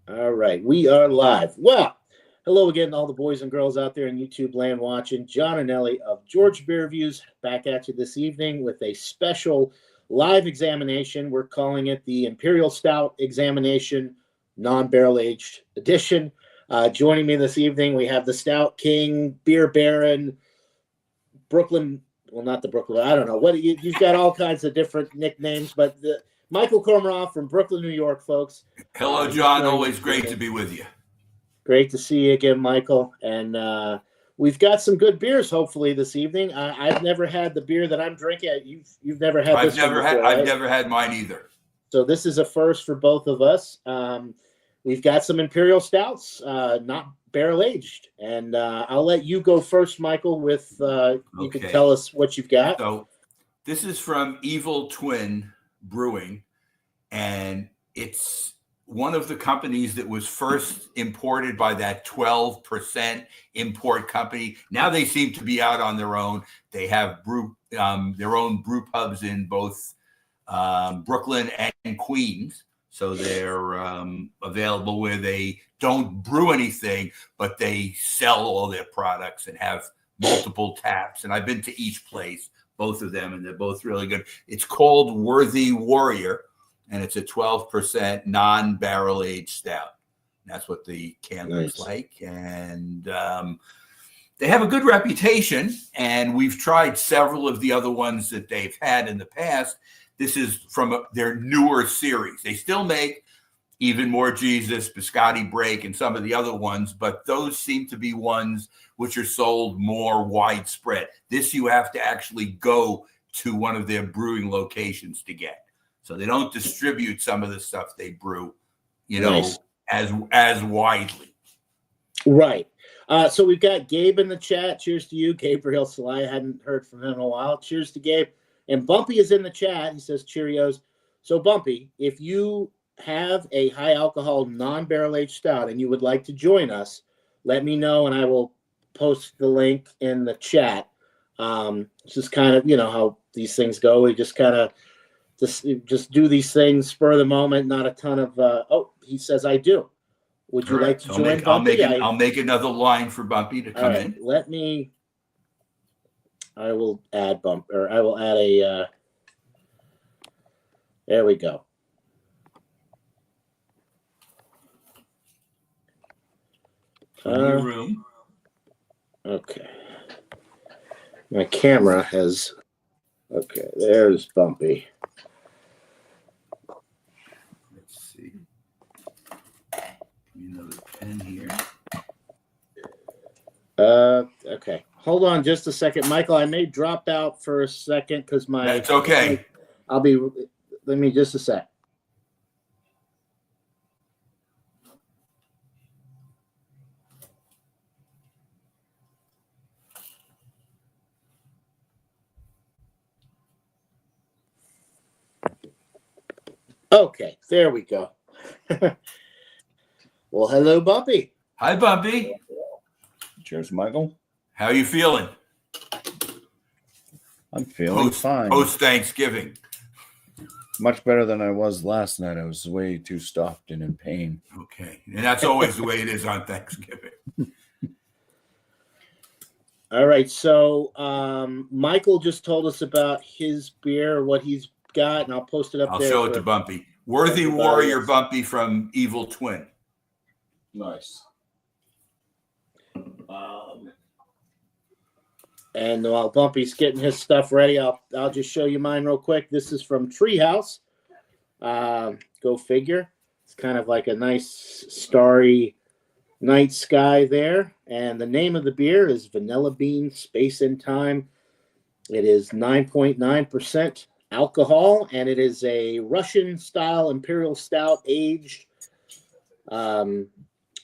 All right, we are live. Well, hello again to all the boys and girls out there in YouTube land watching. John and Ellie of George Beer Reviews back at you this evening with a special live examination. We're calling it the Imperial Stout Examination Non-Barrel Aged Edition. Joining me this evening, we have the Stout King, Beer Baron, Brooklyn. Well, not the Brooklyn. I don't know what you've got all kinds of different nicknames, but Michael Kormaroff from Brooklyn, New York, folks. Hello, John. Always great to be with you. Great to see you again, Michael. And we've got some good beers, hopefully, this evening. I've never had the beer that I'm drinking. You've never had this one before, right? I've never had mine either. So this is a first for both of us. We've got some Imperial Stouts, not barrel-aged. And I'll let you go first, Michael, with you can tell us what you've got. So this is from Evil Twin Brewing, and it's one of the companies that was first imported by that 12% import company. Now they seem to be out on their own. They have their own brew pubs in both Brooklyn and Queens. So they're available where they don't brew anything, but they sell all their products and have multiple taps. And I've been to each place, both of them, and they're both really good. It's called Worthy Warrior, and it's a 12% non-barrel aged stout. And that's what the can looks like. And they have a good reputation, and we've tried several of the other ones that they've had in the past. This is from their newer series. They still make Even More Jesus, Biscotti Break, and some of the other ones, but those seem to be ones which are sold more widespread. This you have to actually go to one of their brewing locations to get. So they don't distribute some of the stuff they brew, as widely. Right. So we've got Gabe in the chat. Cheers to you, Gabriel Salai. I hadn't heard from him in a while. Cheers to Gabe. And Bumpy is in the chat. He says, Cheerios. So, Bumpy, if you have a high alcohol non-barrel aged stout and you would like to join us, let me know and I will post the link in the chat. It's just kind of, how these things go. We just kind of just do these things spur of the moment, not a ton of, he says, I do. Would you like to join Bumpy? I'll make another line for Bumpy to come in. I will add a, there we go. Room. Okay. My camera has, okay, there's Bumpy. Let's see. Give me another pen here. Okay. Hold on just a second. Michael, I may drop out for a second because That's okay. Let me just a sec. Okay, there we go. Well, hello, Bumpy. Hi, Bumpy. Cheers, Michael. How are you feeling? I'm feeling fine. Post Thanksgiving. Much better than I was last night. I was way too stuffed and in pain. Okay. And that's always the way it is on Thanksgiving. All right. So Michael just told us about his beer, what he's got, and I'll post it up there. I'll show it to Bumpy. Worthy Warrior Bumpy from Evil Twin. Nice. And while Bumpy's getting his stuff ready, I'll just show you mine real quick. This is from Treehouse. Go figure. It's kind of like a nice starry night sky there. And the name of the beer is Vanilla Bean Space and Time. It is 9.9% alcohol, and it is a Russian-style Imperial Stout aged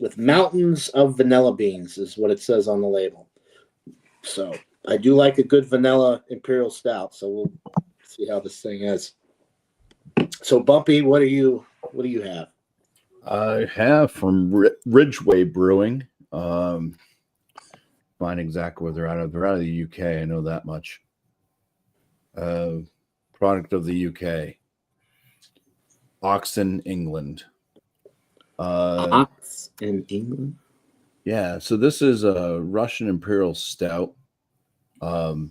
with mountains of vanilla beans is what it says on the label. So I do like a good vanilla Imperial Stout, so we'll see how this thing is. So Bumpy, what do you have? I have from Ridgeway Brewing. Find exactly where they're out of. They're out of the UK. I know that much. Product of the UK. Oxon, England. Ox in England. Yeah, so this is a Russian Imperial Stout. Let's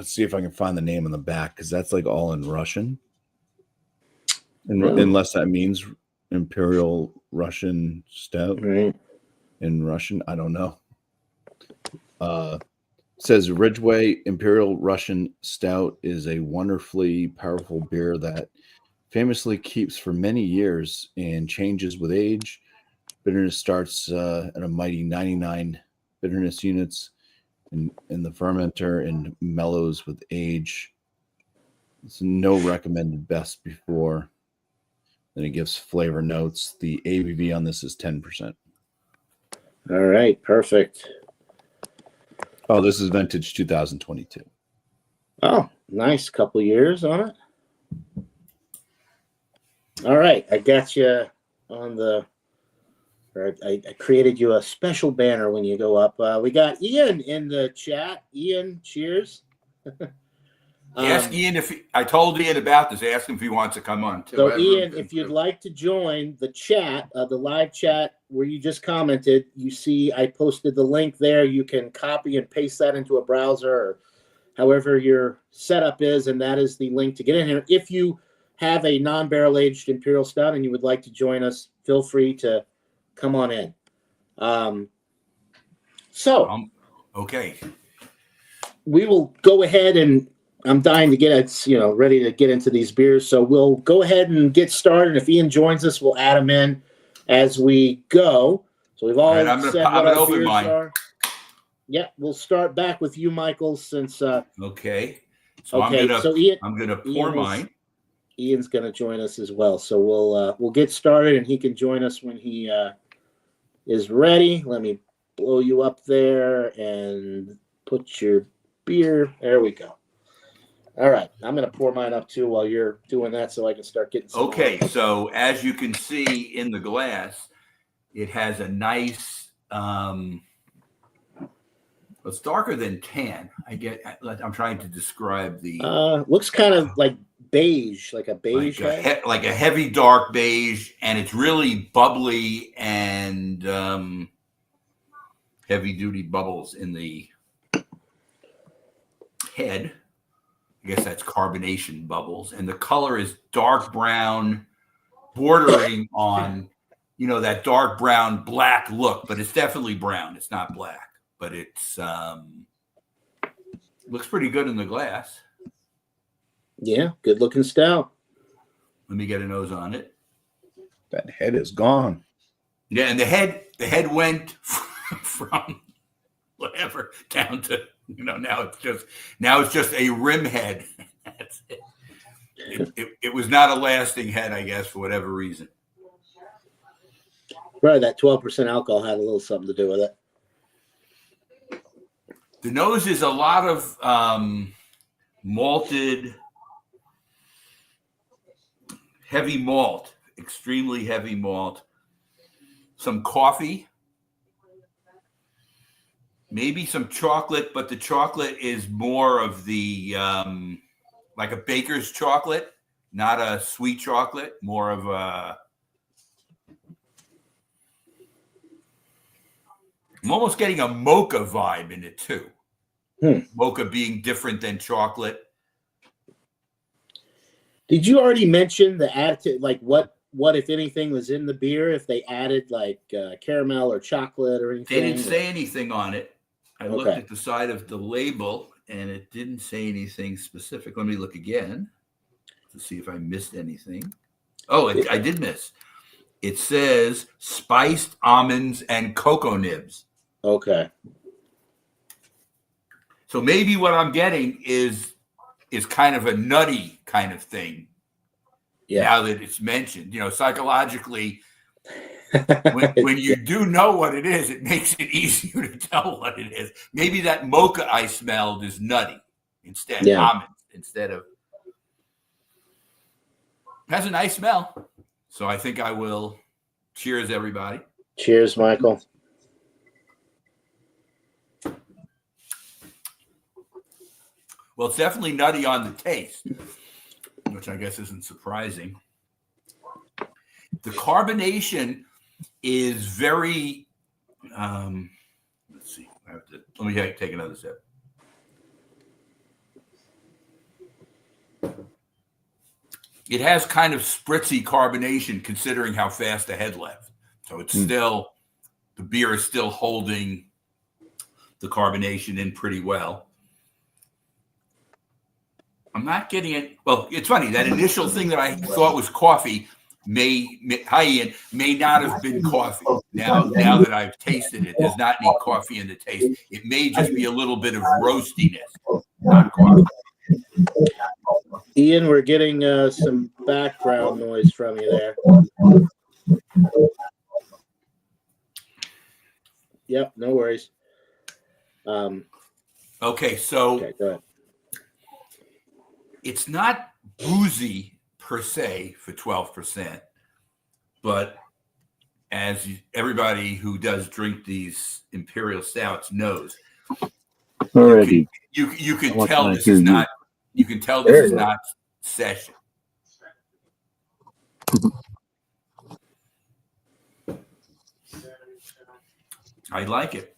see if I can find the name on the back because that's like all in Russian. Unless that means Imperial Russian Stout in Russian. I don't know. Says Ridgeway Imperial Russian Stout is a wonderfully powerful beer that famously keeps for many years and changes with age. Bitterness starts at a mighty 99 bitterness units in the fermenter and mellows with age. It's no recommended best before. Then it gives flavor notes. The ABV on this is 10%. All right, perfect. Oh, this is vintage 2022. Oh, nice couple years on it. All right, I got you on the. I created you a special banner when you go up. We got Ian in the chat. Ian, cheers. Ask Ian I told Ian about this. Ask him if he wants to come on too. So Ian, if you'd like to join the chat, the live chat where you just commented, you see I posted the link there. You can copy and paste that into a browser or however your setup is, and that is the link to get in here. If you have a non-barrel aged Imperial Stout and you would like to join us, feel free to come on in. Okay. We will go ahead and I'm dying to get it, ready to get into these beers. So we'll go ahead and get started. If Ian joins us, we'll add him in as we go. So we've all said what our beers are. Yeah, we'll start back with you, Michael, since okay. So Ian, I'm gonna pour mine. Ian's gonna join us as well. So we'll get started and he can join us when he is ready. Let me blow you up there and put your beer. There we go. All right, I'm going to pour mine up too while you're doing that so I can start getting some Okay, so as you can see in the glass, it has a nice, it's darker than tan. I'm trying to describe the... looks kind of like beige, like a beige. Like a heavy dark beige, and it's really bubbly and heavy-duty bubbles in the head. I guess that's carbonation bubbles. And the color is dark brown, bordering on, that dark brown black look, but it's definitely brown. It's not black, but it's looks pretty good in the glass. Yeah, good looking stout. Let me get a nose on it. That head is gone. Yeah, and the head went from whatever down to now it's just a rim head. That's it. It was not a lasting head, I guess, for whatever reason. Right, that 12% alcohol had a little something to do with it. The nose is a lot of malted, heavy malt, extremely heavy malt, some coffee. Maybe some chocolate, but the chocolate is more of the like a baker's chocolate, not a sweet chocolate, more of a... I'm almost getting a mocha vibe in it too. Mocha being different than chocolate. Did you already mention the additive, like what if anything was in the beer, if they added like caramel or chocolate or anything? They didn't say anything on it. I looked at the side of the label, and it didn't say anything specific. Let me look again to see if I missed anything. Oh, I did miss. It says spiced almonds and cocoa nibs. Okay. So maybe what I'm getting is kind of a nutty kind of thing. Yeah. Now that it's mentioned, psychologically, when you do know what it is, it makes it easier to tell what it is. Maybe that mocha I smelled is nutty instead, almonds instead of. It has a nice smell. So I think I will. Cheers, everybody. Cheers, Michael. Well, it's definitely nutty on the taste, which I guess isn't surprising. The carbonation is very. Let's see. Let me take another sip. It has kind of spritzy carbonation considering how fast the head left. So it's still, the beer is still holding the carbonation in pretty well. I'm not getting it. Well, it's funny. That initial thing that I thought was coffee may not have been coffee. Now that I've tasted it, there's not any coffee in the taste. It may just be a little bit of roastiness, not coffee. Ian, we're getting some background noise from you there. Yep, no worries. Okay, so go ahead. It's not boozy per se for 12%, but as everybody who does drink these Imperial Stouts knows, Already, you can tell this is not. You can tell this is not session. I like it.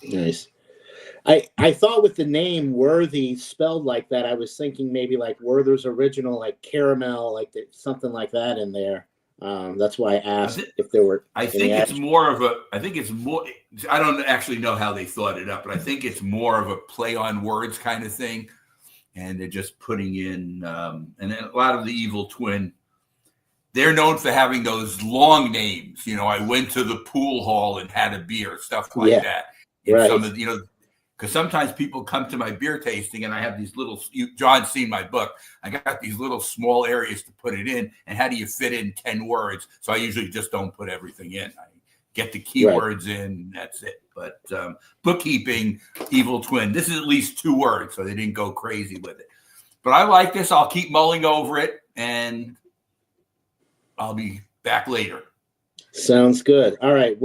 Nice. I thought with the name Worthy spelled like that, I was thinking maybe like Werther's Original, like caramel, like something like that in there. That's why I asked if there were. I think it's more. I don't actually know how they thought it up, but I think it's more of a play on words kind of thing. And they're just putting in, and a lot of the Evil Twin, they're known for having those long names. You know, I went to the pool hall and had a beer, stuff like that. And right. some of because sometimes people come to my beer tasting and I have these little, John's seen my book, I got these little small areas to put it in. And how do you fit in 10 words? So I usually just don't put everything in. I get the keywords in, that's it. But bookkeeping, Evil Twin, this is at least 2 words, so they didn't go crazy with it. But I like this. I'll keep mulling over it, and I'll be back later. Sounds good. All right,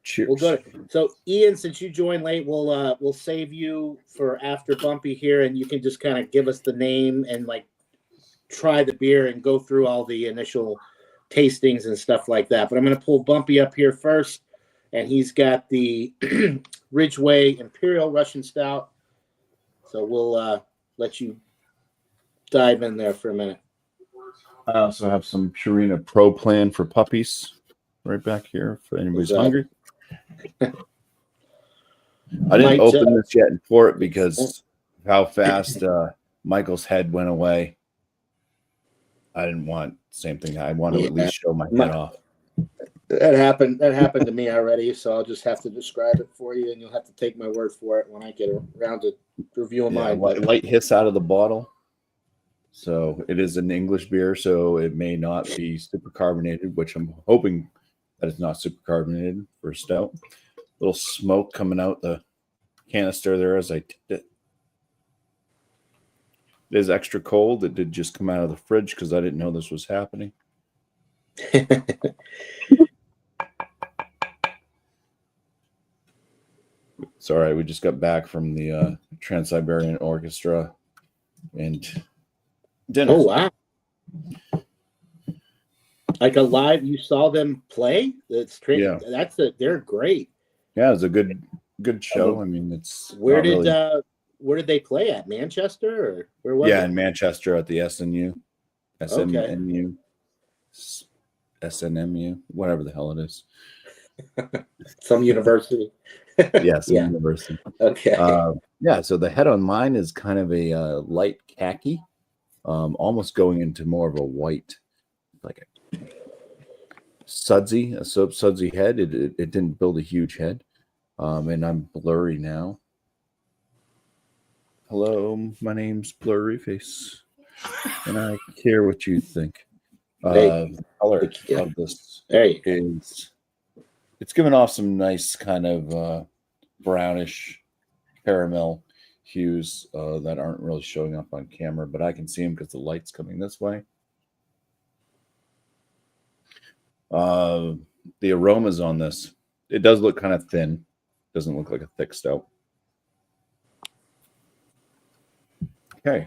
cheers. We'll go. So, Ian, since you joined late, we'll save you for after Bumpy here, and you can just kind of give us the name and like try the beer and go through all the initial tastings and stuff like that. But I'm going to pull Bumpy up here first, and he's got the Ridgeway Imperial Russian Stout. So we'll let you dive in there for a minute. I also have some Purina Pro Plan for puppies right back here if anybody's hungry. I didn't open this yet and pour it because of how fast Michael's head went away. I didn't want the same thing. I want to at least show my head off. That happened to me already, so I'll just have to describe it for you, and you'll have to take my word for it when I get around to reviewing mine. Light hiss out of the bottle. So it is an English beer, so it may not be super carbonated, which I'm hoping that it's not super carbonated for stout. Little smoke coming out the canister there as I tipped it. It is extra cold. It did just come out of the fridge because I didn't know this was happening. It's all right. We just got back from the Trans-Siberian Orchestra and dinner. Oh, wow. Like a live, you saw them play? They're great. Yeah, it's a good show. I mean, it's where did they play at? Manchester or where was it? In Manchester at the SNMU, whatever the hell it is. Some university. University. Okay. So the head on mine is kind of a light khaki, almost going into more of a white, like a sudsy head. It didn't build a huge head. And I'm blurry now. Hello, my name's Blurry Face, and I care what you think. The color of this is, it's giving off some nice kind of brownish caramel hues that aren't really showing up on camera, but I can see them because the light's coming this way. The aromas on this, it does look kind of thin. Doesn't look like a thick stout. Okay.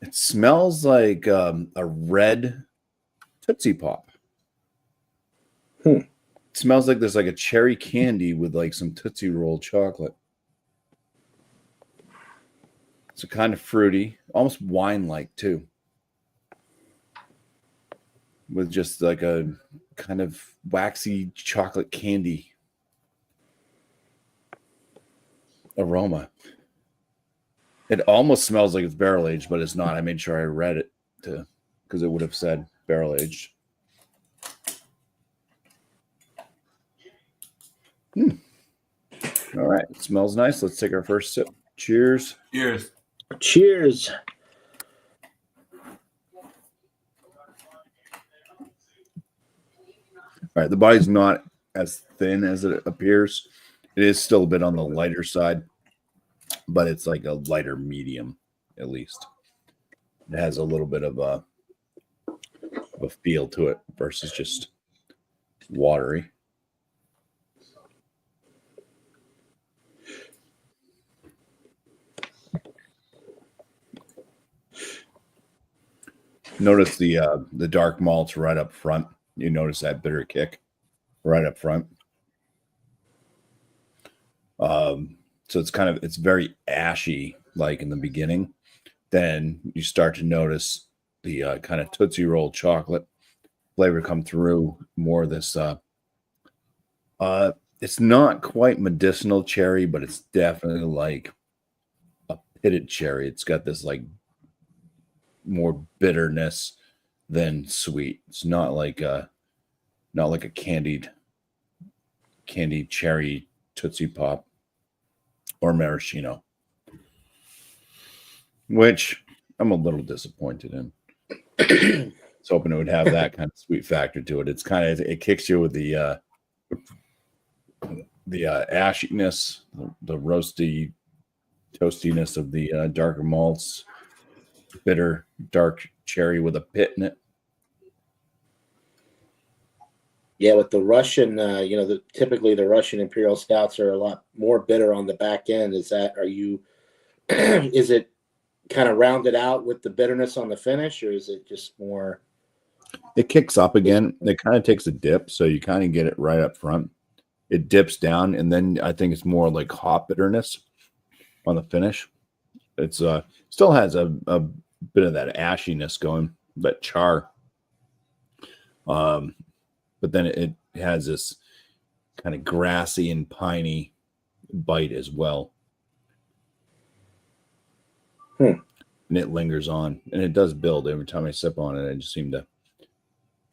It smells like a red Tootsie Pop. It smells like there's like a cherry candy with like some Tootsie Roll chocolate. It's a kind of fruity, almost wine-like too, with just like a kind of waxy chocolate candy aroma. It almost smells like it's barrel aged, but it's not. I made sure I read it because it would have said barrel aged. All right, it smells nice. Let's take our first sip. Cheers. Cheers. Cheers. All right, the body's not as thin as it appears. It is still a bit on the lighter side, but it's like a lighter medium, at least. It has a little bit of a feel to it versus just watery. Notice the dark malts right up front. You notice that bitter kick right up front. So it's very ashy, like in the beginning. Then you start to notice the kind of Tootsie Roll chocolate flavor come through. More of this. It's not quite medicinal cherry, but it's definitely like a pitted cherry. It's got this like more bitterness than sweet. It's not like a candied cherry Tootsie Pop or maraschino, which I'm a little disappointed in. I was hoping it would have that kind of sweet factor to it. It kicks you with the ashiness, the roasty toastiness of the darker malts, bitter dark cherry with a pit in it. Yeah, with the Russian, typically the Russian Imperial Stouts are a lot more bitter on the back end. Is it kind of rounded out with the bitterness on the finish, or is it just more? It kicks up again. It kind of takes a dip, so you kind of get it right up front. It dips down, and then I think it's more like hop bitterness on the finish. It's still has a bit of that ashiness going, that char. But then it has this kind of grassy and piney bite as well. And it lingers on, and it does build every time I sip on it. I just seem to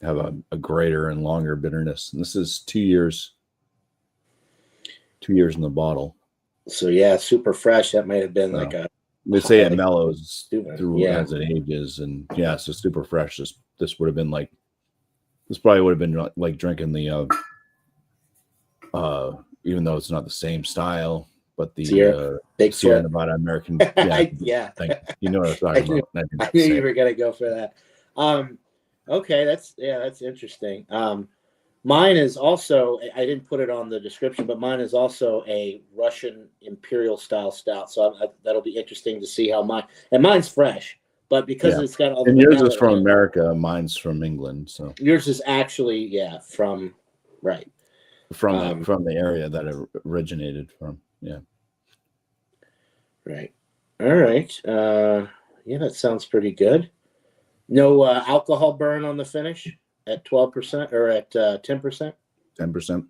have a greater and longer bitterness. And this is 2 years. 2 years in the bottle. So yeah, super fresh. That might have been They say it mellows through as it ages, and so super fresh. This would have been like, this probably would have been like drinking the even though it's not the same style, but the Sierra Nevada American thing. You know what I'm talking about. I knew you were gonna go for that. Okay, that's interesting. Mine is also, I didn't put it on the description, but mine is also a Russian Imperial style stout. So that'll be interesting to see how mine's fresh, but because it's got all the. And yours is from America, mine's from England. So yours is actually, from the area that it originated from. Yeah. Right. All right. That sounds pretty good. No alcohol burn on the finish at 12% or at 10%? 10%.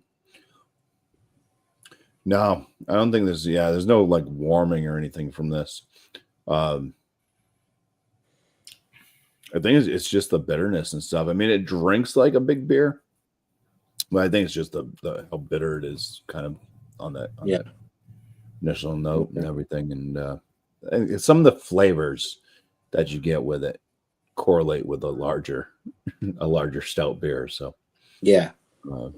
No, I don't think there's no like warming or anything from this. I think it's just the bitterness and stuff. I mean, it drinks like a big beer, but I think it's just the how bitter it is kind of on that initial note and everything. And some of the flavors that you get with it correlate with a larger stout beer. So all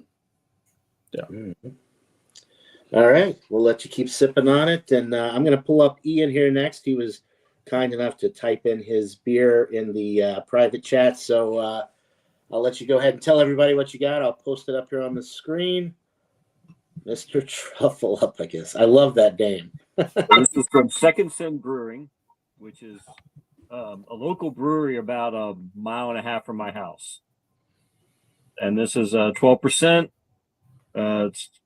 right, we'll let you keep sipping on it, and I'm going to pull up Ian here next. He was kind enough to type in his beer in the private chat, so I'll let you go ahead and tell everybody what you got. I'll post it up here on the screen. Mr. Truffle up, I guess. I love that name. This is from Second Sin Brewing, which is a local brewery about a mile and a half from my house, and this is 12%.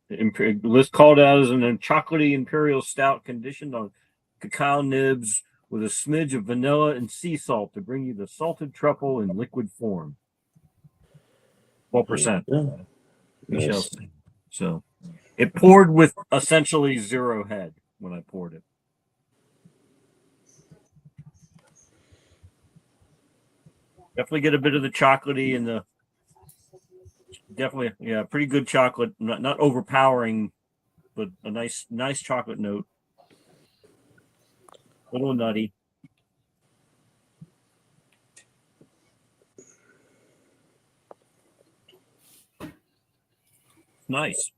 It's called out as a chocolatey Imperial Stout conditioned on cacao nibs with a smidge of vanilla and sea salt to bring you the salted truffle in liquid form. 12%. We shall see. So it poured with essentially zero head when I poured it. Definitely get a bit of the chocolatey and the pretty good chocolate, not overpowering, but a nice chocolate note. A little nutty. Nice.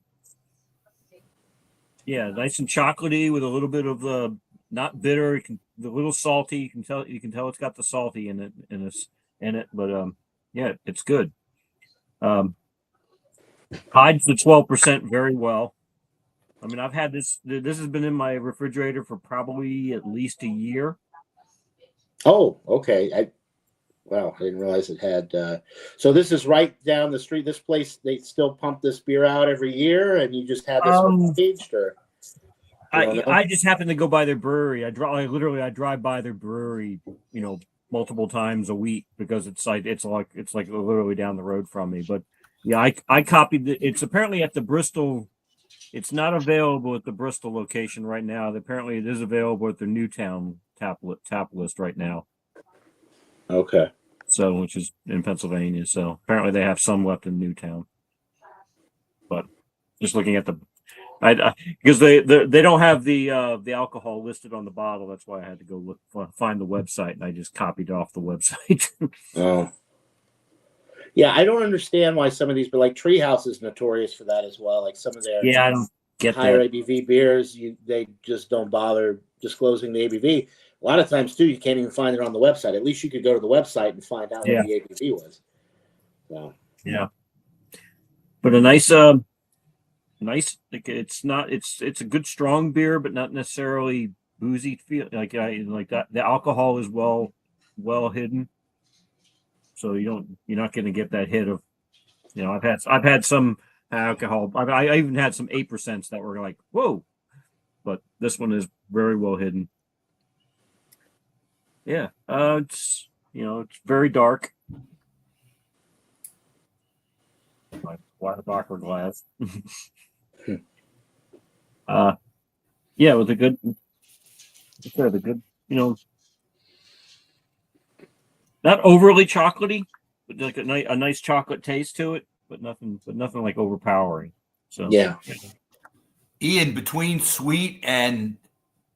Yeah, nice and chocolatey with a little bit of not bitter. The little salty. You can tell it's got the salty in it, but yeah, it's good. Hides the 12% very well. I mean, I've had this. This has been in my refrigerator for probably at least a year. Oh, okay. Wow, I didn't realize it had. So this is right down the street. This place, they still pump this beer out every year, and you just had this one aged, or I just happen to go by their brewery. I drive by their brewery, multiple times a week because it's like literally down the road from me. But yeah, I copied it's apparently at the Bristol. It's not available at the Bristol location right now. Apparently, it is available at the Newtown tap list right now. Okay. So, which is in Pennsylvania. So apparently they have some left in Newtown. But just looking at because they don't have the alcohol listed on the bottle. That's why I had to go find the website, and I just copied off the website. Oh. Yeah, I don't understand why some of these, but like Treehouse is notorious for that as well. Like some of their I don't get higher that. ABV beers, they just don't bother disclosing the ABV. A lot of times too, you can't even find it on the website. At least you could go to the website and find out what the ABV was. So yeah, but a nice like it's a good strong beer, but not necessarily boozy feel. Like that. The alcohol is well hidden, so you're not going to get that hit of. I've had some alcohol. I even had some 8% that were like, whoa, but this one is very well hidden. Yeah, it's very dark. Why the darker glass? Yeah, with a good, not overly chocolatey, but like a nice chocolate taste to it, but nothing like overpowering. So yeah. Ian, between sweet and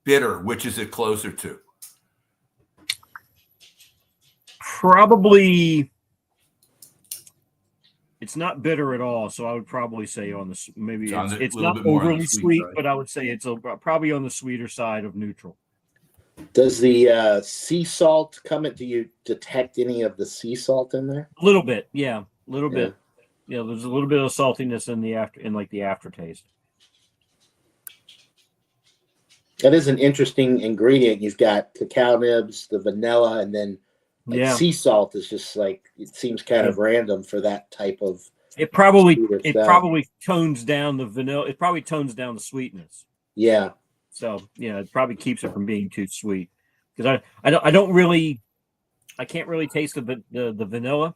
bitter, which is it closer to? Probably, it's not bitter at all. So I would probably say it's not overly sweet, but I would say it's probably on the sweeter side of neutral. Does the sea salt come in? Do you detect any of the sea salt in there? A little bit, yeah, a little bit. Yeah, there's a little bit of saltiness in the aftertaste. That is an interesting ingredient. You've got cacao nibs, the vanilla, and then sea salt is just like, it seems kind of random for that type of. It probably tones down the vanilla. It probably tones down the sweetness. Yeah. So it probably keeps it from being too sweet. Because I can't really taste the vanilla.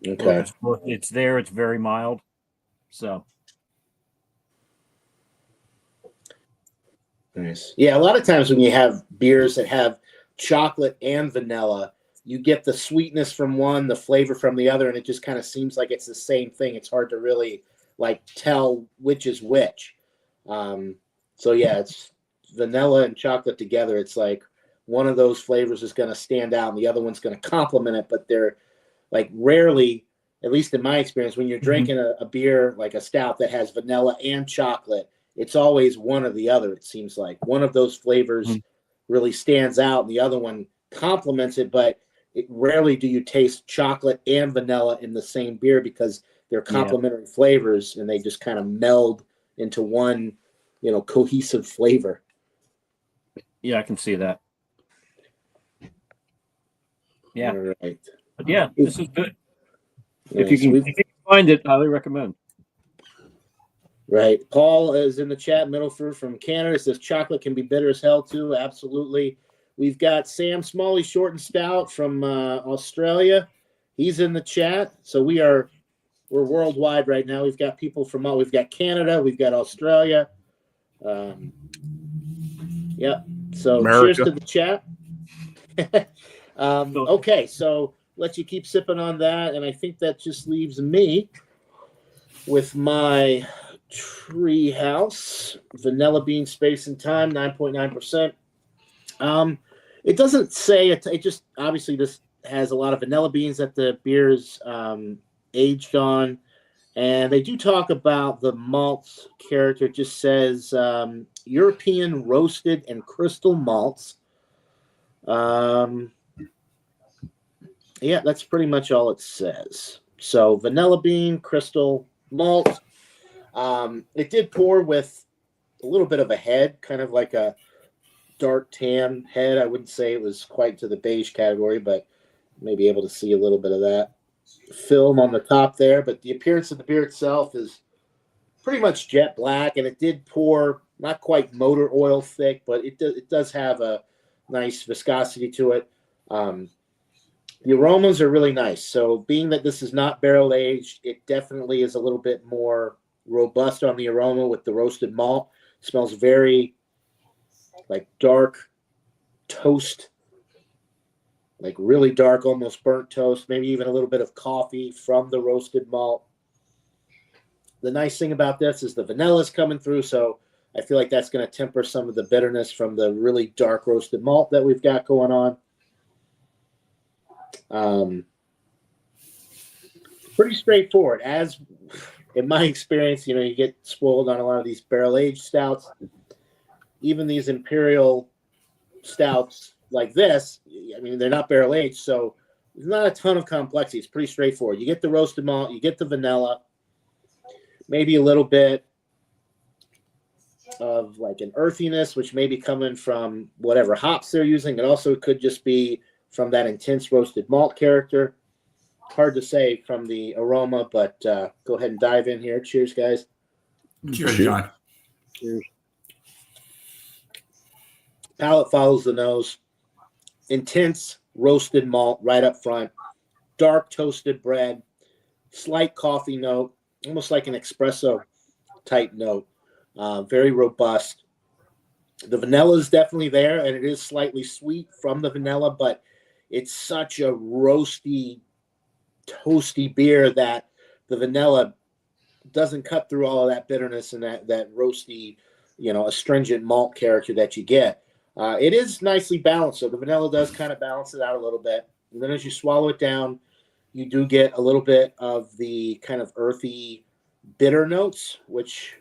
Okay. It's there. It's very mild. So. Nice. Yeah, a lot of times when you have beers that have chocolate and vanilla, you get the sweetness from one, the flavor from the other, and it just kind of seems like it's the same thing. It's hard to really tell which is which. So yeah, it's vanilla and chocolate together. It's like one of those flavors is going to stand out and the other one's going to complement it, but they're like rarely, at least in my experience, when you're drinking a beer like a stout that has vanilla and chocolate, it's always one or the other. It seems like one of those flavors really stands out and the other one complements it, but rarely do you taste chocolate and vanilla in the same beer because they're complementary flavors and they just kind of meld into one, cohesive flavor. Yeah, I can see that. Yeah. All right. But yeah, this is good. Nice. If you can find it, highly recommend. Right. Paul is in the chat. Middleford from Canada says chocolate can be bitter as hell too. Absolutely. We've got Sam Smalley, short and stout from Australia. He's in the chat. So we're worldwide right now. We've got people from we've got Canada, we've got Australia. Yeah. So America. cheers to the chat. Okay, so let you keep sipping on that, and I think that just leaves me with my Treehouse Vanilla Bean Space and Time, 9.9%. It doesn't say it. It just obviously this has a lot of vanilla beans that the beer is aged on, and they do talk about the malt character. It just says European roasted and crystal malts. Yeah, that's pretty much all it says. So vanilla bean, crystal malt. It did pour with a little bit of a head, kind of like a dark tan head. I wouldn't say it was quite to the beige category, but maybe able to see a little bit of that film on the top there. But the appearance of the beer itself is pretty much jet black, and it did pour not quite motor oil thick, but it does have a nice viscosity to it. The aromas are really nice. So being that this is not barrel aged, it definitely is a little bit more robust on the aroma with the roasted malt. It smells very like dark toast, like really dark, almost burnt toast, maybe even a little bit of coffee from the roasted malt. The nice thing about this is the vanilla is coming through, so I feel like that's going to temper some of the bitterness from the really dark roasted malt that we've got going on. Pretty straightforward. As in my experience, you get spoiled on a lot of these barrel-aged stouts. Even these Imperial stouts like this, I mean, they're not barrel-aged, so there's not a ton of complexity. It's pretty straightforward. You get the roasted malt, you get the vanilla, maybe a little bit of like an earthiness, which may be coming from whatever hops they're using. It also could just be from that intense roasted malt character. Hard to say from the aroma, but go ahead and dive in here. Cheers, guys. Cheers, John. Cheers. Palate follows the nose. Intense roasted malt right up front. Dark toasted bread. Slight coffee note, almost like an espresso type note. Very robust. The vanilla is definitely there, and it is slightly sweet from the vanilla, but it's such a roasty, toasty beer that the vanilla doesn't cut through all of that bitterness and that roasty, astringent malt character that you get. It is nicely balanced, so the vanilla does kind of balance it out a little bit. And then as you swallow it down, you do get a little bit of the kind of earthy, bitter notes, which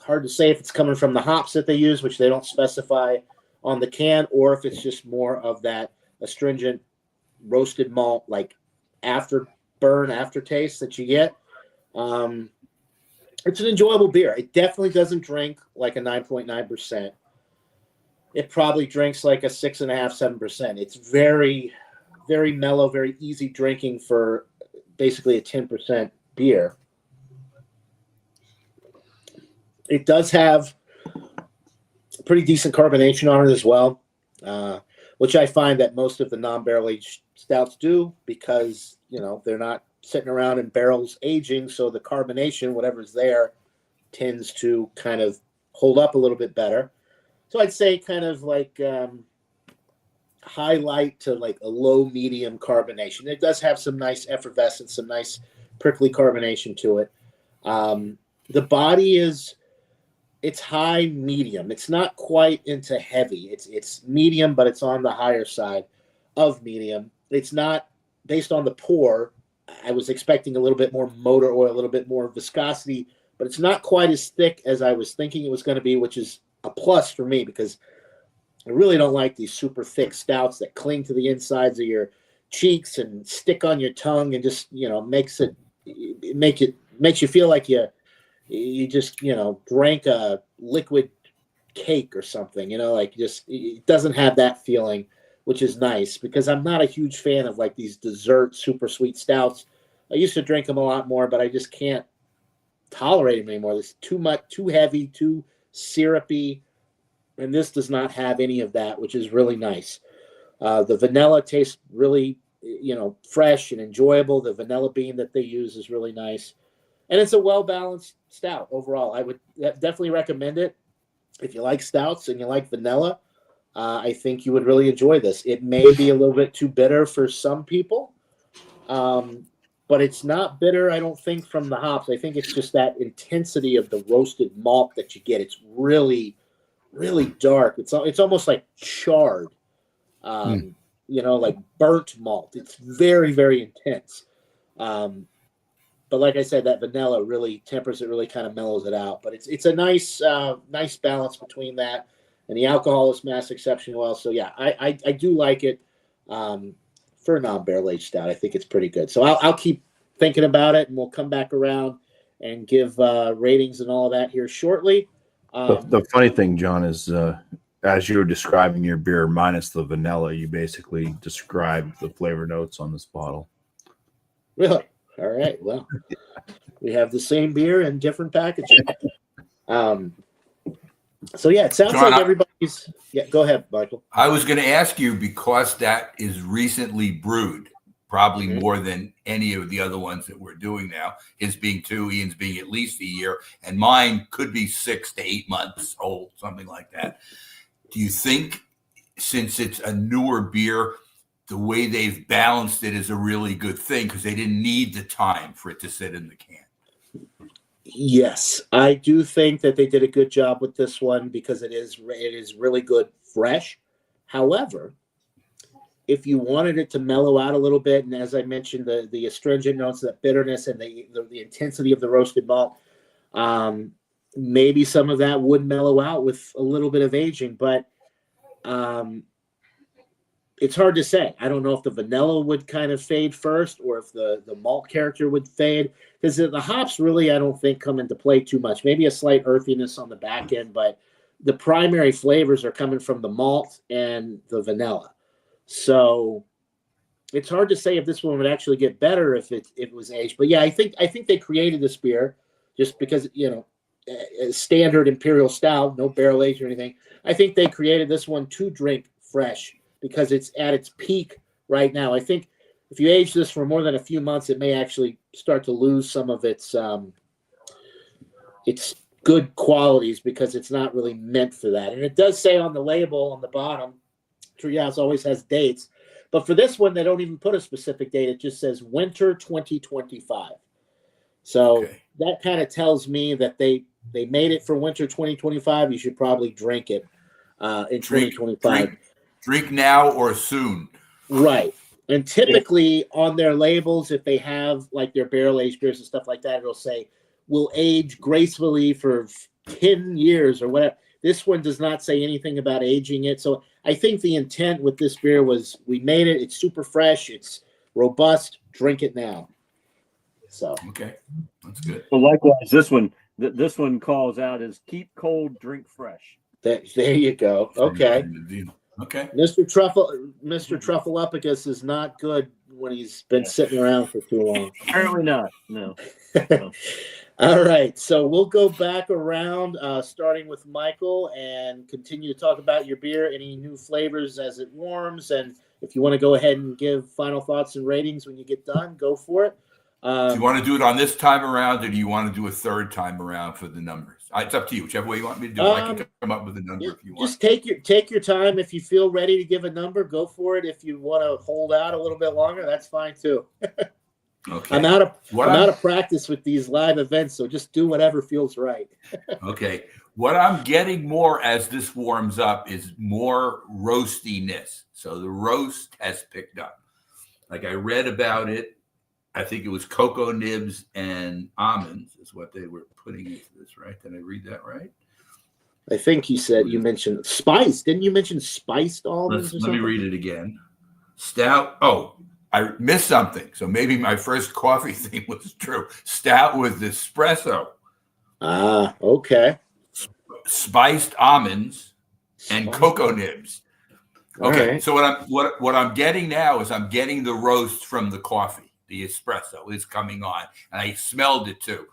hard to say if it's coming from the hops that they use, which they don't specify on the can, or if it's just more of that astringent roasted malt, like aftertaste that you get. It's an enjoyable beer. It definitely doesn't drink like a 9.9%. It probably drinks like a 6.5%, 7%. It's very, very mellow, very easy drinking for basically a 10% beer. It does have pretty decent carbonation on it as well, which I find that most of the non-barrel aged stouts do because, they're not sitting around in barrels aging. So the carbonation, whatever's there, tends to kind of hold up a little bit better. So I'd say kind of like highlight to like a low medium carbonation. It does have some nice effervescence, some nice prickly carbonation to it. The body it's high medium. It's not quite into heavy. It's medium, but it's on the higher side of medium. It's not based on the pour. I was expecting a little bit more motor oil, a little bit more viscosity, but it's not quite as thick as I was thinking it was going to be, which is a plus for me because I really don't like these super thick stouts that cling to the insides of your cheeks and stick on your tongue and just, makes you feel like you just, drank a liquid cake or something, it doesn't have that feeling which is nice because I'm not a huge fan of like these dessert super sweet stouts. I used to drink them a lot more, but I just can't tolerate them anymore. It's too much, too heavy, too syrupy, and this does not have any of that, which is really nice. The vanilla tastes really, fresh and enjoyable. The vanilla bean that they use is really nice, and it's a well-balanced stout overall. I would definitely recommend it if you like stouts and you like vanilla. I think you would really enjoy this. It may be a little bit too bitter for some people, but it's not bitter, I don't think, from the hops. I think it's just that intensity of the roasted malt that you get. It's really, really dark. It's almost like charred, like burnt malt. It's very, very intense. But like I said, that vanilla really tempers it, really kind of mellows it out. But it's a nice balance between that. And the alcohol is masked exceptionally well. So, yeah, I do like it for a non-barrel aged stout. I think it's pretty good. So I'll keep thinking about it, and we'll come back around and give ratings and all of that here shortly. The funny thing, John, is as you were describing your beer minus the vanilla, you basically described the flavor notes on this bottle. Really? All right. Well, we have the same beer in different packaging. So, yeah, it sounds John, like everybody's – yeah, go ahead, Michael. I was going to ask you, because that is recently brewed, probably more than any of the other ones that we're doing now. His being 2, Ian's being at least a year, and mine could be 6 to 8 months old, something like that. Do you think, since it's a newer beer, the way they've balanced it is a really good thing because they didn't need the time for it to sit in the can? Yes, I do think that they did a good job with this one because it is really good fresh. However, if you wanted it to mellow out a little bit, and as I mentioned, the astringent notes, that bitterness, and the intensity of the roasted malt, maybe some of that would mellow out with a little bit of aging, but it's hard to say. I don't know if the vanilla would kind of fade first or if the malt character would fade, because the hops really, I don't think, come into play too much. Maybe a slight earthiness on the back end, but the primary flavors are coming from the malt and the vanilla. So it's hard to say if this one would actually get better if it was aged. But yeah, I think they created this beer just because, a standard Imperial Stout, no barrel aged or anything. I think they created this one to drink fresh because it's at its peak right now. I think if you age this for more than a few months, it may actually start to lose some of its good qualities because it's not really meant for that. And it does say on the label on the bottom, Treehouse always has dates, but for this one, they don't even put a specific date. It just says winter 2025. So that kind of tells me that they made it for winter 2025. You should probably drink it in 2025. Drink now or soon. Right. And typically on their labels, if they have like their barrel aged beers and stuff like that, it'll say, will age gracefully for 10 years or whatever. This one does not say anything about aging it. So I think the intent with this beer was we made it. It's super fresh. It's robust. Drink it now. So okay, that's good. So likewise, this one calls out as keep cold, drink fresh. There you go. Okay. Okay. Mr. Truffleupicus is not good when he's been sitting around for too long. Apparently not. No. All right. So we'll go back around, starting with Michael, and continue to talk about your beer, any new flavors as it warms. And if you want to go ahead and give final thoughts and ratings when you get done, go for it. Do you want to do it on this time around, or do you want to do a third time around for the numbers? It's up to you. Whichever way you want me to do it. I can come up with a number if you want. Just take your time. If you feel ready to give a number, go for it. If you want to hold out a little bit longer, that's fine too. Okay. I'm out of practice with these live events, so just do whatever feels right. Okay. What I'm getting more as this warms up is more roastiness. So the roast has picked up. Like I read about it. I think it was cocoa nibs and almonds is what they were putting into this, right? Did I read that right? I think you mentioned spice. Didn't you mention spiced almonds or something? Let me read it again. Stout. Oh, I missed something. So maybe my first coffee thing was true. Stout with espresso. Ah, okay. Spiced almonds and cocoa nibs. Okay, right. so what I'm getting now is I'm getting the roast from the coffee. The espresso is coming on, and I smelled it too.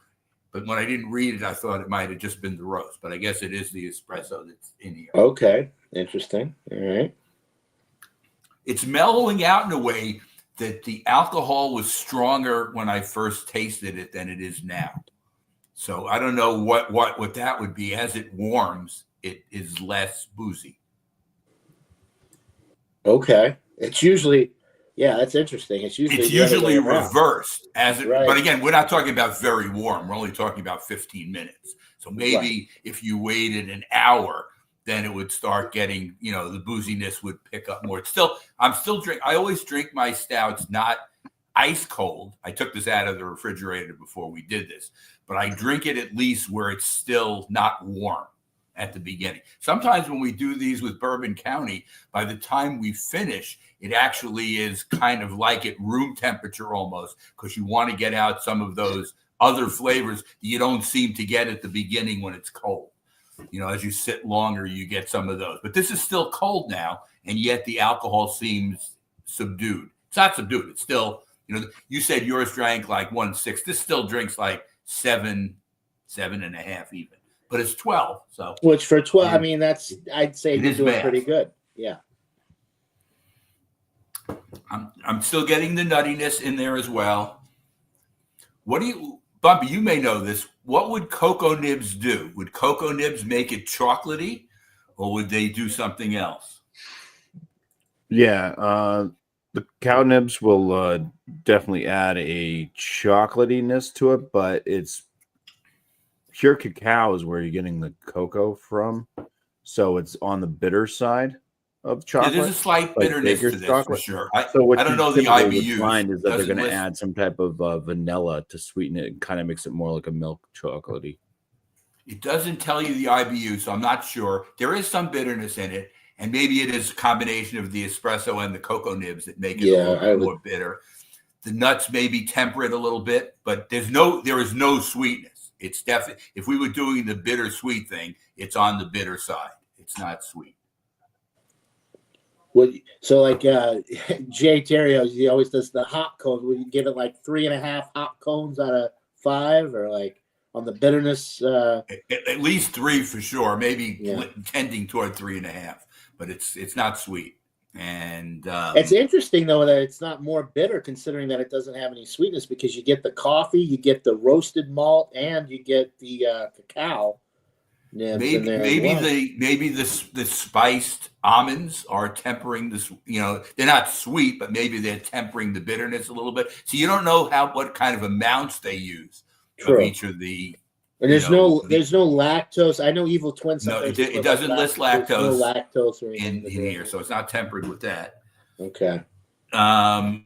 But when I didn't read it, I thought it might have just been the roast. But I guess it is the espresso that's in here. Okay, interesting. All right. It's mellowing out in a way that the alcohol was stronger when I first tasted it than it is now. So I don't know what that would be. As it warms, it is less boozy. Okay. It's usually, yeah, that's interesting. It's usually the other way around. reversed as it, Right. but again, we're not talking about very warm. We're only talking about 15 minutes. So maybe if you waited an hour, then it would start getting, the booziness would pick up more. I'm still I always drink my stouts not ice cold. I took this out of the refrigerator before we did this, but I drink it at least where it's still not warm at the beginning. Sometimes when we do these with Bourbon County, by the time we finish, it actually is kind of like at room temperature almost, because you want to get out some of those other flavors that you don't seem to get at the beginning when it's cold. As you sit longer, you get some of those. But this is still cold now, and yet the alcohol seems subdued. It's not subdued. It's still, you said yours drank like 1.6. This still drinks like 7.5 even. But it's 12. So which for 12, I mean, I'd say you're doing bad. pretty good. Yeah. I'm still getting the nuttiness in there as well. Bumpy, you may know this. What would cocoa nibs do? Would cocoa nibs make it chocolatey, or would they do something else? Yeah, the cow nibs will definitely add a chocolatiness to it, but it's pure cacao is where you're getting the cocoa from, so it's on the bitter side of chocolate. Yeah, there's a slight bitterness to this chocolate. for sure. So what I don't know the IBUs. Find is that they're Doesn't going to list- add some type of vanilla to sweeten it and kind of makes it more like a milk chocolatey. It doesn't tell you the IBU, so I'm not sure. There is some bitterness in it, and maybe it is a combination of the espresso and the cocoa nibs that make it a little bit more bitter. The nuts maybe temper it a little bit, but there is no sweetness. It's definitely, if we were doing the bittersweet thing, it's on the bitter side. It's not sweet. So like Jay Terrios, he always does the hop cone. Would you give it like 3.5 hop cones out of 5, or like on the bitterness? At least 3 for sure. Maybe tending toward 3.5, but it's not sweet. And it's interesting though that it's not more bitter, considering that it doesn't have any sweetness, because you get the coffee, you get the roasted malt, and you get the cacao nibs in there. Maybe the spiced almonds are tempering this. They're not sweet, but maybe they're tempering the bitterness a little bit. So you don't know what kind of amounts they use of each of the. And there's no lactose. I know Evil Twin. No, it doesn't list lactose. No lactose or in here, so it's not tempered with that. Okay. I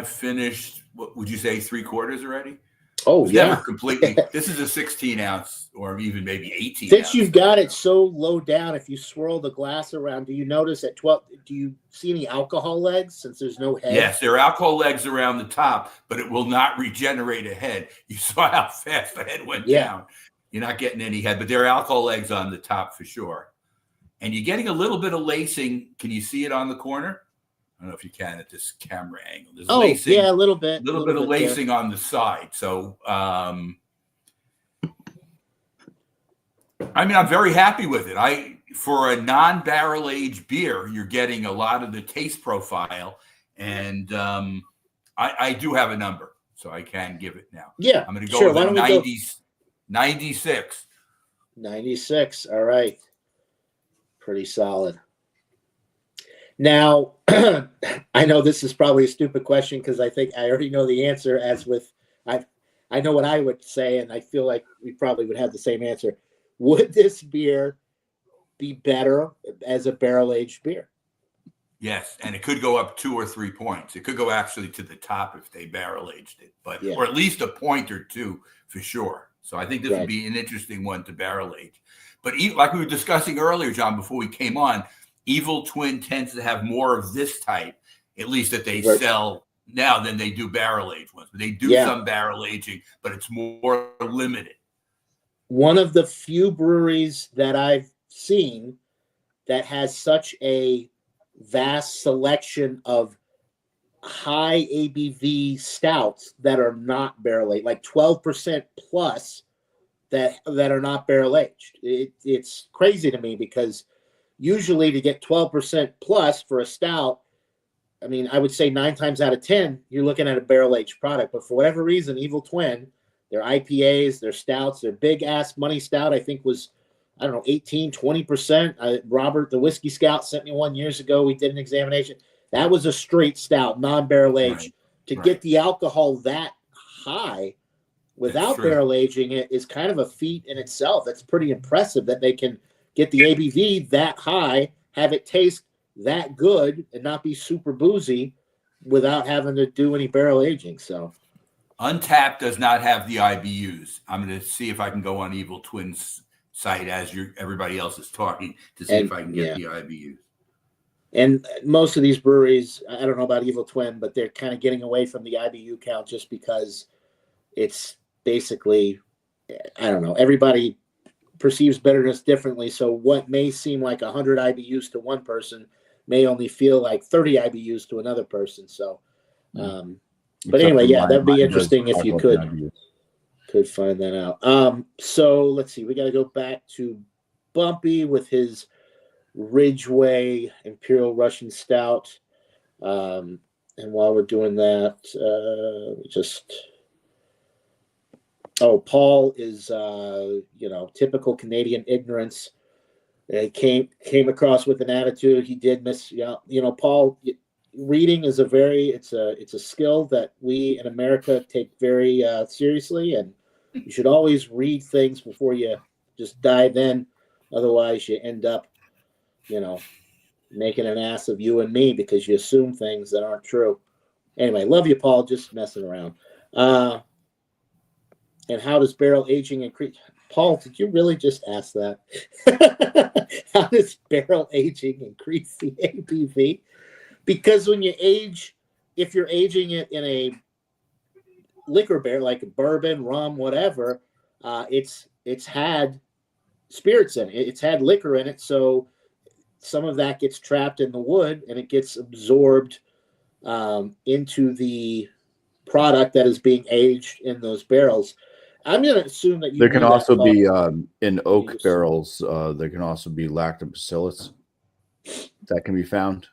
finished. What would you say? 3/4 already? Oh, yeah. Never completely. This is a 16 ounce, or even maybe 18. Since you've got it so low down, if you swirl the glass around, do you notice at 12? Do you see any alcohol legs since there's no head? Yes, there are alcohol legs around the top, but it will not regenerate a head. You saw how fast the head went down. You're not getting any head, but there are alcohol legs on the top for sure. And you're getting a little bit of lacing. Can you see it on the corner? I don't know if you can at this camera angle. There's lacing, yeah, a little bit. A little bit of lacing on the side. So, I'm very happy with it. For a non-barrel aged beer, you're getting a lot of the taste profile, and I do have a number, so I can give it now. Yeah, I'm going to go with 96. 96. All right, pretty solid. Now, I know this is probably a stupid question because I think I already know the answer. As with, I know what I would say, and I feel like we probably would have the same answer. Would this beer be better as a barrel-aged beer? Yes, and it could go up 2 or 3 points. It could go actually to the top if they barrel-aged it, or at least a point or 2 for sure. So I think this would be an interesting one to barrel-age. But like we were discussing earlier, John, before we came on, Evil Twin tends to have more of this type, at least that they sell now, than they do barrel-aged ones. But they do some barrel-aging, but it's more limited. One of the few breweries that I've seen that has such a vast selection of high ABV stouts that are not barrel aged, like 12% plus that are not barrel aged. It's crazy to me because usually to get 12% plus for a stout, I mean, I would say 9 times out of 10, you're looking at a barrel aged product. But for whatever reason, Evil Twin, their IPAs, their stouts, their big ass money stout, I think was, I don't know, 18, 20%. Robert, the Whiskey Scout, sent me one years ago. We did an examination. That was a straight stout, non-barrel aged. To get the alcohol that high without barrel aging it is kind of a feat in itself. That's pretty impressive that they can get the ABV that high, have it taste that good, and not be super boozy without having to do any barrel aging. So Untapped does not have the IBUs. I'm going to see if I can go on Evil Twin's site as everybody else is talking to see if I can get the IBUs. And most of these breweries, I don't know about Evil Twin, but they're kind of getting away from the IBU count just because it's basically, I don't know, everybody perceives bitterness differently. So what may seem like 100 IBUs to one person may only feel like 30 IBUs to another person. So, but anyway, that'd be interesting if you could find that out. So let's see, we got to go back to Bumpy with his Ridgeway Imperial Russian Stout. And while we're doing that, Paul is, typical Canadian ignorance. He came across with an attitude. He did miss, Paul, reading is it's a skill that we in America take very seriously, and you should always read things before you just dive in. Otherwise you end up, making an ass of you and me because you assume things that aren't true. Anyway, love you, Paul, just messing around. And how does barrel aging increase? Paul, did you really just ask that? How does barrel aging increase the ABV? Because when you age, if you're aging it in a liquor barrel, like a bourbon, rum, whatever, it's had spirits in it. It's had liquor in it. So some of that gets trapped in the wood and it gets absorbed into the product that is being aged in those barrels. I'm going to assume that there can also be in oak barrels. There can also be lactobacillus that can be found.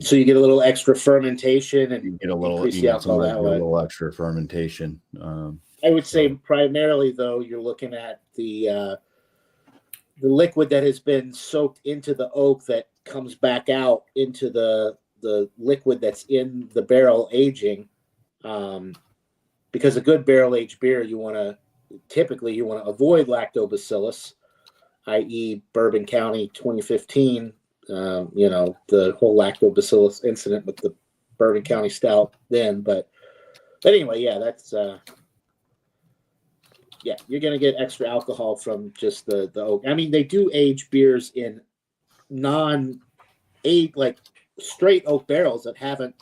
So you get a little extra fermentation and you get a little extra fermentation. I would say primarily, though, you're looking at the liquid that has been soaked into the oak that comes back out into the liquid that's in the barrel aging. Because a good barrel-aged beer, you want to avoid lactobacillus, i.e. Bourbon County 2015, the whole lactobacillus incident with the Bourbon County Stout then. But anyway, that's you're going to get extra alcohol from just the oak. I mean, they do age beers in like straight oak barrels that haven't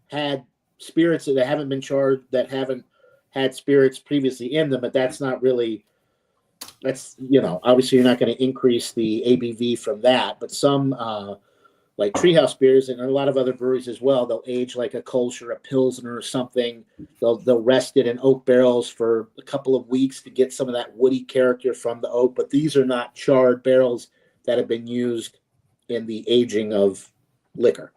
had spirits, that haven't been charred, that haven't had spirits previously in them, but obviously you're not going to increase the ABV from that. But some like Treehouse beers and a lot of other breweries as well, they'll age like a Kolsch or a Pilsner or something. They'll rest it in oak barrels for a couple of weeks to get some of that woody character from the oak. But these are not charred barrels that have been used in the aging of liquor.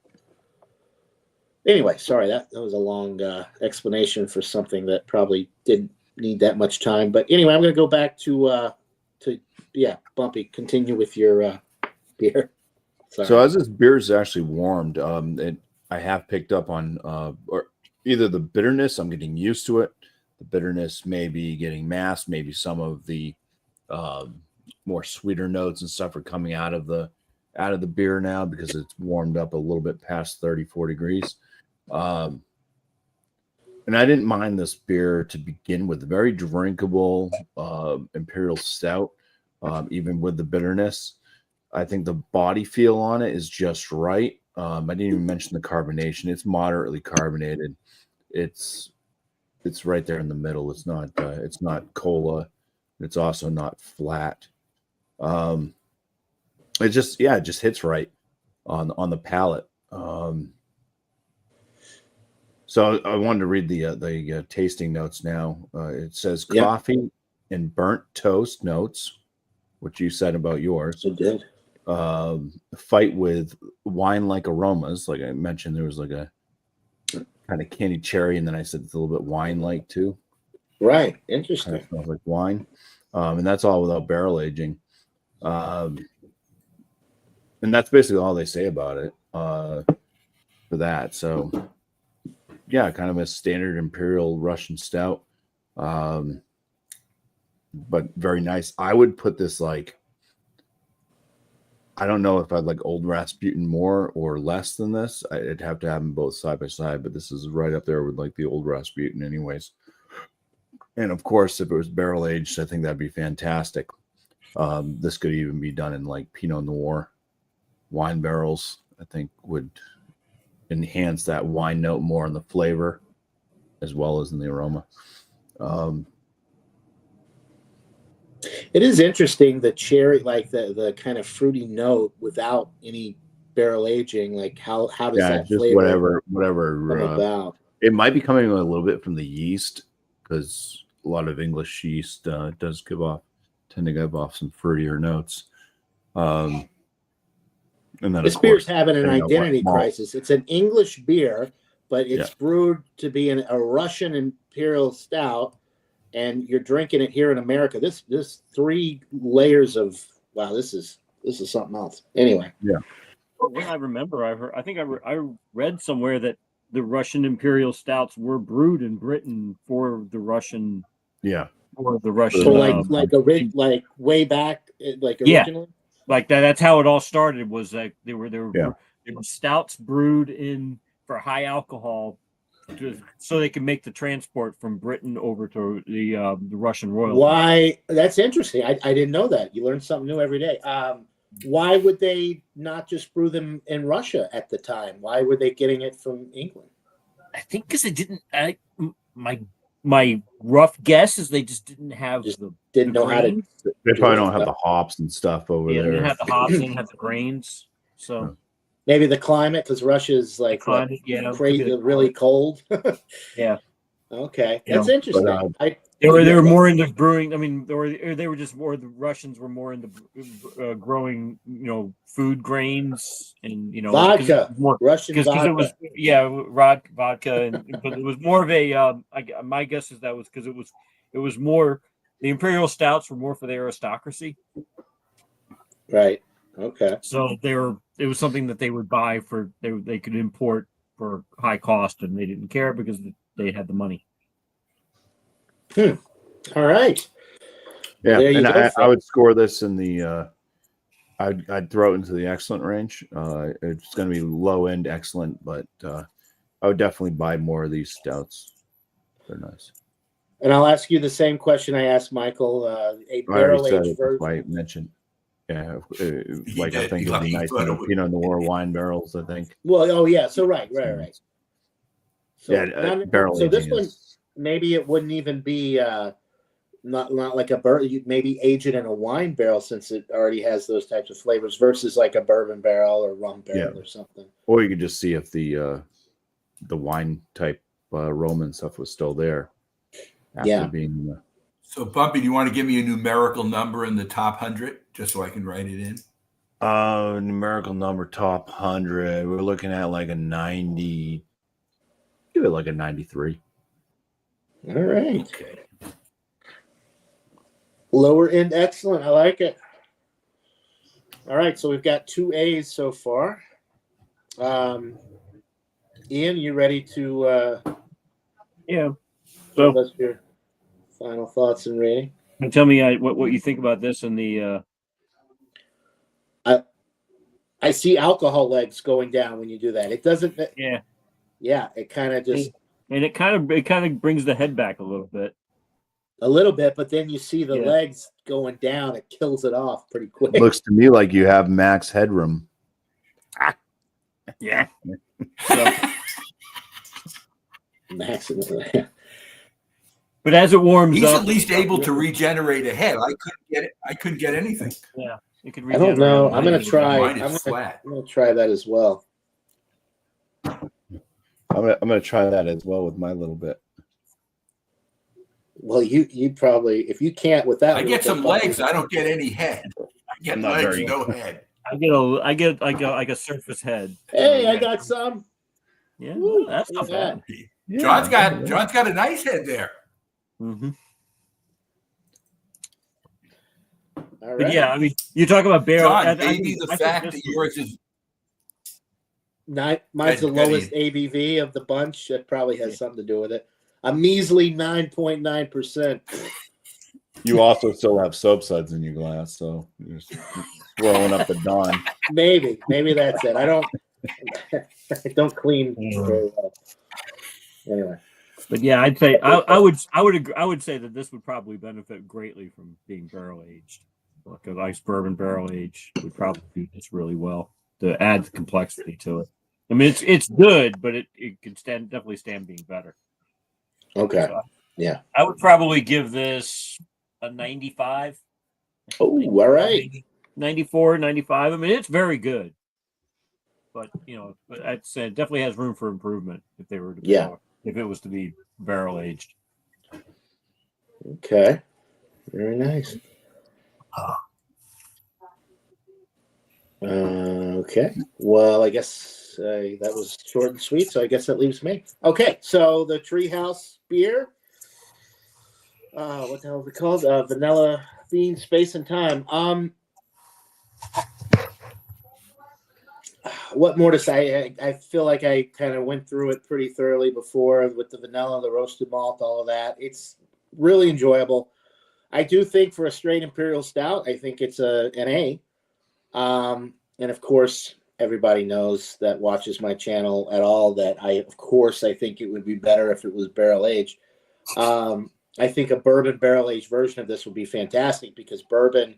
Anyway, sorry, that was a long explanation for something that probably didn't need that much time. But anyway, I'm going to go back to Bumpy. Continue with your beer. Sorry. So as this beer is actually warmed, I have picked up on or either the bitterness. I'm getting used to it. The bitterness may be getting masked. Maybe some of the more sweeter notes and stuff are coming out of the beer now because it's warmed up a little bit past 34 degrees. And I didn't mind this beer to begin with. Very drinkable Imperial Stout, even with the bitterness. I think the body feel on it is just right. I didn't even mention the carbonation. It's moderately carbonated. It's right there in the middle. It's not cola. It's also not flat. it just hits right on the palate. So I wanted to read the tasting notes now. It says Yep. coffee and burnt toast notes, which you said about yours. It did. Fight with wine-like aromas. Like I mentioned, there was like a kind of candy cherry, and then I said it's a little bit wine-like too. Right. Kind Interesting. of smells like wine. And that's all without barrel aging. And that's basically all they say about it for that. So yeah, kind of a standard Imperial Russian stout. But very nice. I would put this like, I don't know if I'd like Old Rasputin more or less than this. I'd have to have them both side by side, but this is right up there with like the Old Rasputin anyways. And of course, if it was barrel aged, I think that'd be fantastic. This could even be done in like Pinot Noir wine barrels. I think would enhance that wine note more in the flavor as well as in the aroma. It is interesting, the cherry, like the kind of fruity note without any barrel aging. Like how does that just flavor whatever come about? it might be coming a little bit from the yeast, because a lot of English yeast does tend to give off some fruitier notes. And then This beer's having an identity crisis. It's an English beer, but it's brewed to be a Russian Imperial Stout, and you're drinking it here in America. This 3 layers of this is something else. Anyway, When I remember, I read somewhere that the Russian Imperial Stouts were brewed in Britain for the Russian. For the Russian. So like way back, like originally. Like that. That's how it all started. Was like they were stouts brewed for high alcohol, so they could make the transport from Britain over to the Russian royal. Why? That's interesting. I didn't know that. You learn something new every day. Why would they not just brew them in Russia at the time? Why were they getting it from England? I think because they didn't. My rough guess is they just didn't have didn't know how to. They probably don't have the hops and stuff over there. They didn't have the hops, they didn't have the grains. So maybe the climate, because Russia is like crazy, really cold. Yeah. Okay, that's interesting. They were more into brewing. I mean, they were just more. The Russians were more into growing, food grains and vodka. Russian vodka. Because it was vodka, but it was more of a. My guess is that was because it was more. The Imperial Stouts were more for the aristocracy. Right. Okay. So it was something that they would buy for. They could import for high cost, and they didn't care because they had the money. All right. Yeah, and I would score this in the. I'd throw it into the excellent range. It's going to be low end excellent, but I would definitely buy more of these stouts. They're nice. And I'll ask you the same question I asked Michael. A barrel aged version. I mentioned. Yeah, I think it'd be nice to Pinot Noir wine barrels. I think. Well, So right. So, barrel. So this one. Maybe it wouldn't even be not like a bourbon. Maybe age it in a wine barrel, since it already has those types of flavors, versus like a bourbon barrel or rum barrel or something. Or you could just see if the wine type aroma and stuff was still there. After being. So, Bumpy, do you want to give me a numerical number in the top 100, just so I can write it in? Numerical number top 100. We're looking at like a 90. Give it like a 93. All right. Okay. Lower end excellent. I like it. All right. So we've got 2 A's so far. Ian, you ready to Yeah. give us your final thoughts and rating? And tell me what you think about this and the I see alcohol legs going down when you do that. It doesn't it kind of just and it kind of brings the head back a little bit, but then you see the legs going down. It kills it off pretty quick. Looks to me like you have max headroom. Yeah. Maximum. But as it warms He's up, at least able to regenerate a head. I couldn't get it. I couldn't get anything. Yeah. It could I don't know. regenerate. I'm gonna try. Mine is I'm flat. gonna try that as well. I'm gonna try that as well with my little bit. Well, you probably, if you can't with that, I get some legs. I don't get any head. I get I'm not legs, very- no head. I get like a surface head. Hey, I got some. Yeah, Woo, that's look not at bad. Yeah, John's got a nice head there. Mm-hmm. All right. But yeah, I mean, you talk about barrel. John, maybe the fact that yours is Mine's the Good, lowest ABV of the bunch. That probably has something to do with it. A measly 9.9%. You also still have soap suds in your glass, so you're just throwing up at dawn. Maybe that's it. I don't clean very well. Anyway, But yeah, I'd say I would say that this would probably benefit greatly from being barrel aged. Like a nice bourbon barrel age would probably do this really well to add the complexity to it. I mean, it's good, but it can definitely stand being better. okay, So yeah. I would probably give this a 95. Oh, all right. 94, 95. I mean, it's very good. But, I'd say it definitely has room for improvement if they were to if it was to be barrel aged. Okay, very nice. Okay, well, I guess that was short and sweet, so I guess that leaves me. Okay, so the Treehouse beer, what the hell is it called? Vanilla Bean Space and Time. What more to say? I feel like I kind of went through it pretty thoroughly before with the vanilla, the roasted malt, all of that. It's really enjoyable. I do think for a straight Imperial Stout, I think it's an A. And of course, everybody knows that watches my channel at all that I think it would be better if it was barrel aged. I think a bourbon barrel aged version of this would be fantastic because bourbon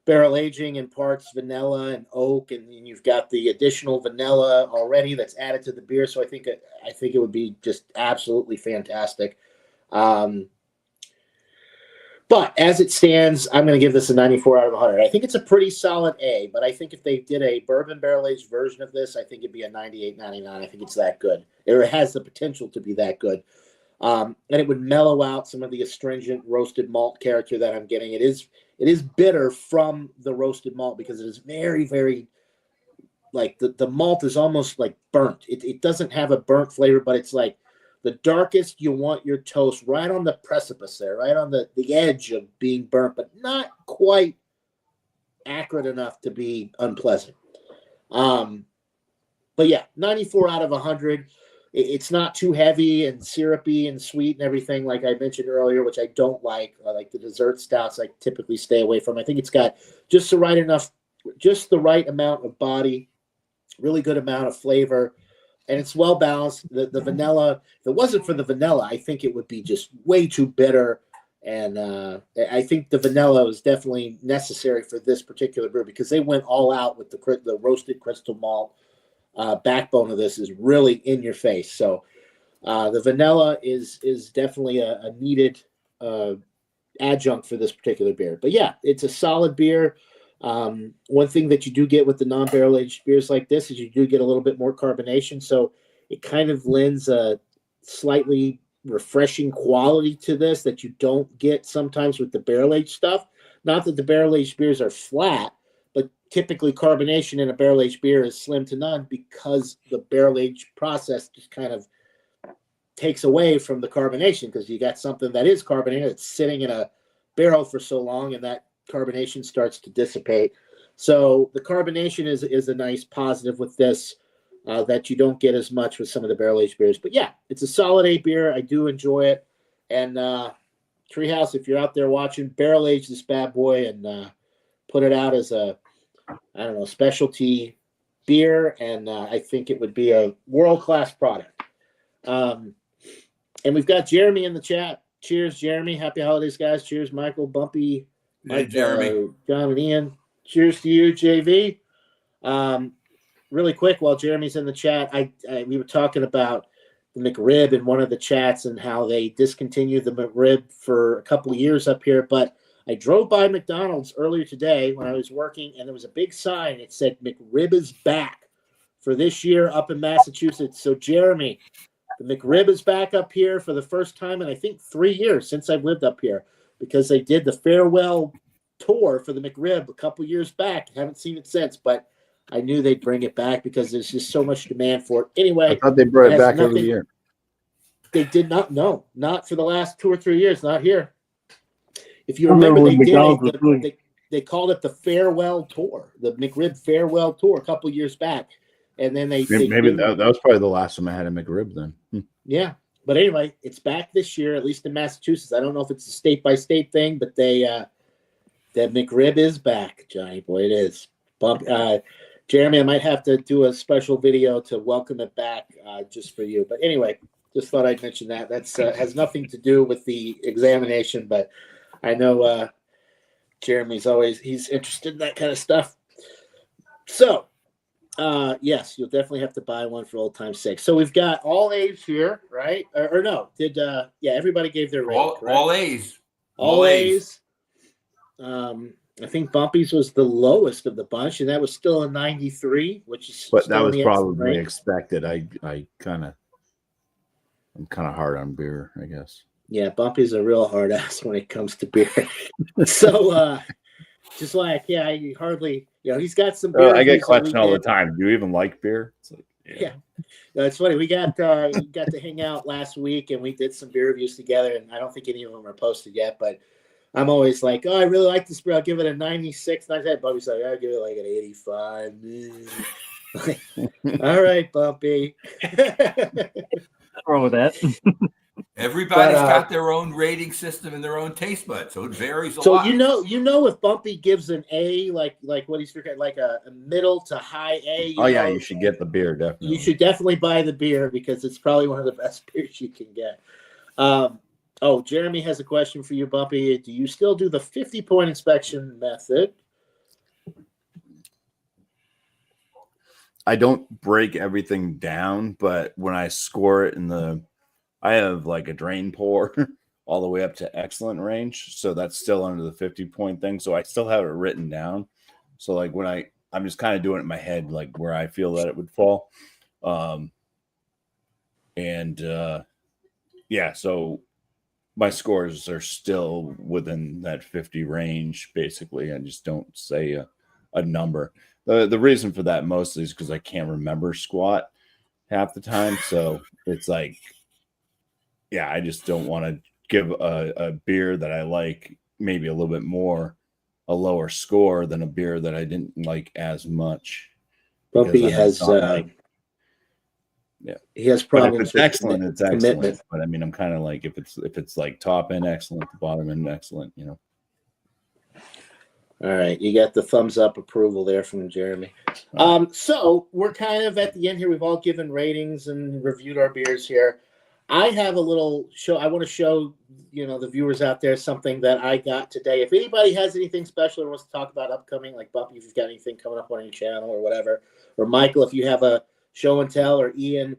barrel aging imparts vanilla and oak, and you've got the additional vanilla already that's added to the beer. So I think it would be just absolutely fantastic. But as it stands, I'm going to give this a 94 out of 100. I think it's a pretty solid A, but I think if they did a bourbon barrel-aged version of this, I think it'd be a 98, 99. I think it's that good. It has the potential to be that good. And it would mellow out some of the astringent roasted malt character that I'm getting. It is bitter from the roasted malt because it is very, very, like the malt is almost like burnt. It doesn't have a burnt flavor, but it's like the darkest you want your toast, right on the precipice there, right on the edge of being burnt, but not quite acrid enough to be unpleasant. But yeah, 94 out of 100. It's not too heavy and syrupy and sweet and everything like I mentioned earlier, which I don't like. I like the dessert stouts I typically stay away from. I think it's got just the right amount of body, really good amount of flavor. And it's well balanced. The vanilla, if it wasn't for the vanilla, I think it would be just way too bitter. And I think the vanilla is definitely necessary for this particular brew because they went all out with the roasted crystal malt. Backbone of this is really in your face. So the vanilla is definitely a needed adjunct for this particular beer. But yeah, it's a solid beer. One thing that you do get with the non-barrel aged beers like this is you do get a little bit more carbonation, so it kind of lends a slightly refreshing quality to this that you don't get sometimes with the barrel aged stuff. Not that the barrel aged beers are flat, but typically carbonation in a barrel aged beer is slim to none because the barrel aged process just kind of takes away from the carbonation because you got something that is carbonated, it's sitting in a barrel for so long, and that carbonation starts to dissipate. So the carbonation is a nice positive with this that you don't get as much with some of the barrel aged beers. But yeah, it's a solid A beer. I do enjoy it. And Treehouse, if you're out there watching, barrel age this bad boy and put it out as a specialty beer. And I think it would be a world-class product. And we've got Jeremy in the chat. Cheers, Jeremy. Happy holidays, guys. Cheers, Michael, Bumpy, Hey, Jeremy. John and Ian. Cheers to you, JV. Really quick, while Jeremy's in the chat, we were talking about the McRib in one of the chats and how they discontinued the McRib for a couple of years up here. But I drove by McDonald's earlier today when I was working, and there was a big sign. It said McRib is back for this year up in Massachusetts. So, Jeremy, the McRib is back up here for the first time in, I think, 3 years since I've lived up here, because they did the farewell tour for the McRib a couple years back. Haven't seen it since, but I knew they'd bring it back because there's just so much demand for it. Anyway, I thought they brought it back nothing, every year. They did not. No, not for the last 2 or 3 years. Not here. If you remember, they called it the farewell tour, the McRib farewell tour a couple years back, and then maybe that was probably the last time I had a McRib then. Yeah, but anyway, it's back this year, at least in Massachusetts. I don't know if it's a state by state thing, but that McRib is back, Johnny boy. It is. Jeremy, I might have to do a special video to welcome it back just for you. But anyway, just thought I'd mention that. That's has nothing to do with the examination, but I know Jeremy's he's interested in that kind of stuff. So, yes, you'll definitely have to buy one for old time's sake. So we've got all A's here, right? Or no? Everybody gave their rating, all A's. All A's. I think Bumpy's was the lowest of the bunch, and that was still a 93, which is. But that was probably expected. I'm kind of hard on beer, I guess. Yeah, Bumpy's a real hard ass when it comes to beer. So, just like, he hardly, he's got some beer. I get questioned all the time. Do you even like beer? It's like, yeah. It's funny. We got to hang out last week, and we did some beer reviews together, and I don't think any of them are posted yet, but I'm always like, oh, I really like this beer. I'll give it a 96. 97. Bubby's like, I'll give it like an 85. All right, Bumpy. What's wrong with that? Everybody's got their own rating system and their own taste bud, so it varies a lot. So you know if Bumpy gives an A, like what he's like a middle to high A. You should get the beer, definitely. You should definitely buy the beer because it's probably one of the best beers you can get. Jeremy has a question for you, Bumpy. Do you still do the 50-point inspection method? I don't break everything down, but when I score it I have like a drain pour all the way up to excellent range. So that's still under the 50-point thing. So I still have it written down. So like when I'm just kind of doing it in my head, like where I feel that it would fall. So my scores are still within that 50 range, basically. I just don't say a number. The reason for that mostly is because I can't remember squat half the time. So it's like, I just don't want to give a beer that I like maybe a little bit more a lower score than a beer that I didn't like as much. Bumpy has he has problems. If it's excellent, it's excellent. But I mean, I'm kind of like if it's like top end excellent, the bottom end excellent, All right, you got the thumbs up approval there from Jeremy. So we're kind of at the end here. We've all given ratings and reviewed our beers here. I have a little show. I want to show the viewers out there something that I got today. If anybody has anything special or wants to talk about upcoming, like Bumpy, if you've got anything coming up on your channel or whatever, or Michael, if you have a show and tell, or Ian,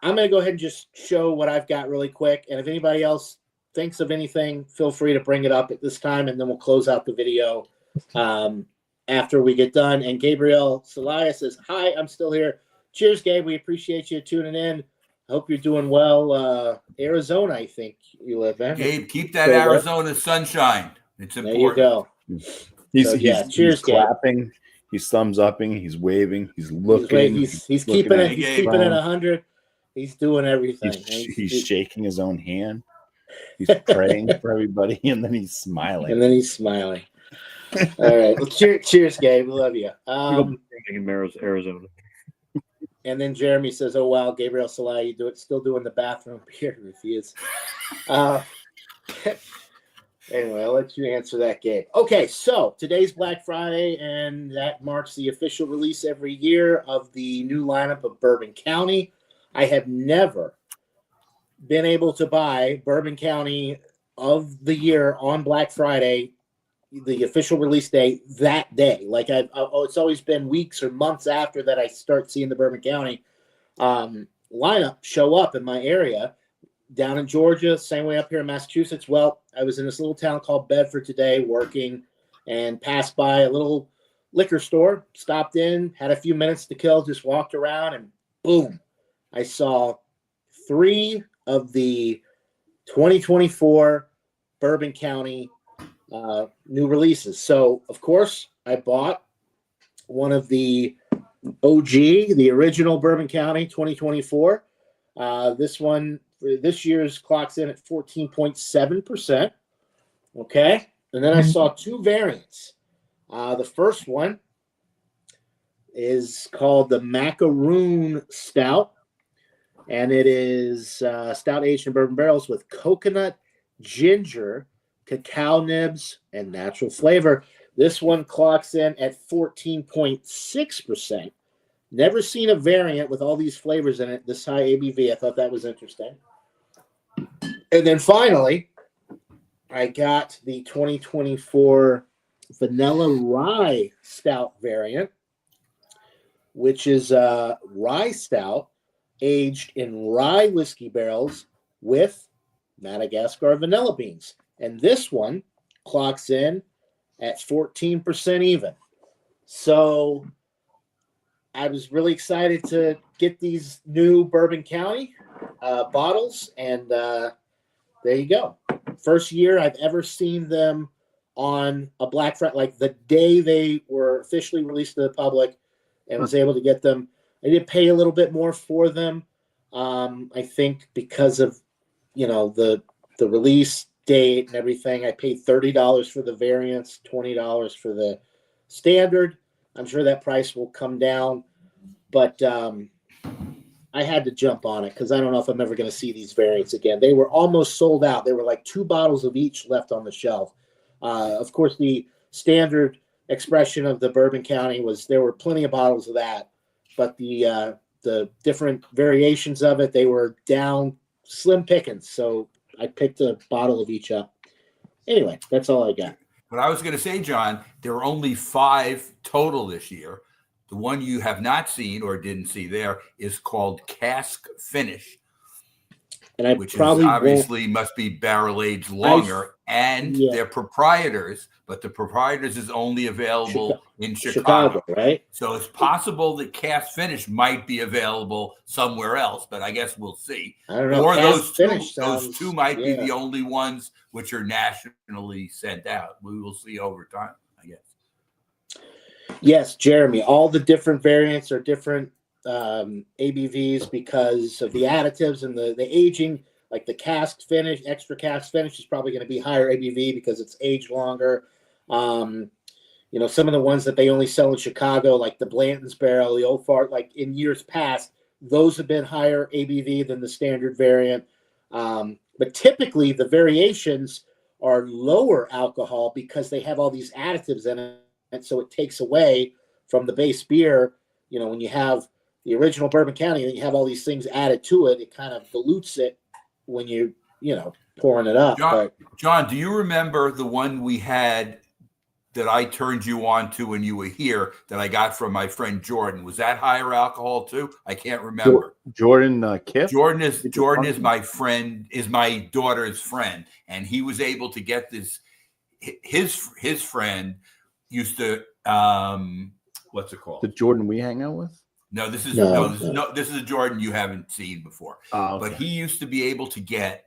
I'm going to go ahead and just show what I've got really quick. And if anybody else thinks of anything, feel free to bring it up at this time, and then we'll close out the video after we get done. And Gabriel Salaya says, hi, I'm still here. Cheers, Gabe. We appreciate you tuning in. I hope you're doing well. Arizona, I think you live in. Gabe, keep that Arizona sunshine. It's important. There you go. Cheers, clapping. Gabe. He's thumbs upping. He's waving. He's looking. He's keeping it. He's keeping it 100. He's doing everything. He's shaking his own hand. He's praying for everybody, and then he's smiling. All right. Well, cheers, Gabe. We love you. Arizona. And then Jeremy says, "Oh wow, Gabriel Salai, still doing the bathroom beer reviews." Anyway, I'll let you answer that, Gabe. Okay, so today's Black Friday, and that marks the official release every year of the new lineup of Bourbon County. I have never been able to buy Bourbon County of the year on Black Friday, the official release date, that day. Like it's always been weeks or months after that I start seeing the Bourbon County lineup show up in my area. down in Georgia, same way up here in Massachusetts. Well, I was in this little town called Bedford today working and passed by a little liquor store, stopped in, had a few minutes to kill, just walked around, and boom, I saw 3 of the 2024 Bourbon County new releases. So, of course, I bought one of the OG, the original Bourbon County 2024. This one, this year's clocks in at 14.7%. Okay. And then I saw 2 variants. The first one is called the Macaroon Stout, and it is stout aged in bourbon barrels with coconut, ginger, cacao nibs, and natural flavor. This one clocks in at 14.6%. Never seen a variant with all these flavors in it, this high ABV. I thought that was interesting. And then finally, I got the 2024 Vanilla Rye Stout variant, which is a rye stout aged in rye whiskey barrels with Madagascar vanilla beans. And this one clocks in at 14% even. So I was really excited to get these new Bourbon County bottles, and there you go. First year I've ever seen them on a Black Friday, like the day they were officially released to the public, and was able to get them. I did pay a little bit more for them. I think because of, the release date and everything. I paid $30 for the variants, $20 for the standard. I'm sure that price will come down, but I had to jump on it because I don't know if I'm ever going to see these variants again. They were almost sold out. There were like 2 bottles of each left on the shelf. Of course, the standard expression of the Bourbon County there were plenty of bottles of that, but the different variations of it, they were down slim pickings. So I picked a bottle of each up. Anyway, that's all I got. What I was going to say, John, there are only 5 total this year. The one you have not seen or didn't see there is called Cask Finish, and which obviously must be barrel aged longer. They're proprietors, but the proprietors is only available in Chicago, right? So it's possible that Cask Finish might be available somewhere else, but I guess we'll see. I don't know. Or those two might be the only ones which are nationally sent out. We will see over time, I guess. Yes, Jeremy, all the different variants are different ABVs because of the additives and the aging. Like the cask finish, extra cask finish is probably going to be higher ABV because it's aged longer. Some of the ones that they only sell in Chicago, like the Blanton's barrel, the Old Fart, like in years past, those have been higher ABV than the standard variant. But typically the variations are lower alcohol because they have all these additives in it. And so it takes away from the base beer. When you have the original Bourbon County and you have all these things added to it, it kind of dilutes it when you pouring it up. John, do you remember the one we had that I turned you on to when you were here that I got from my friend Jordan? Was that higher alcohol too? I can't remember. Jordan Kipp? Jordan is my friend, is my daughter's friend, and he was able to get this. His friend used to what's it called? The Jordan we hang out with? No, this is a Jordan you haven't seen before. Oh, okay. But he used to be able to get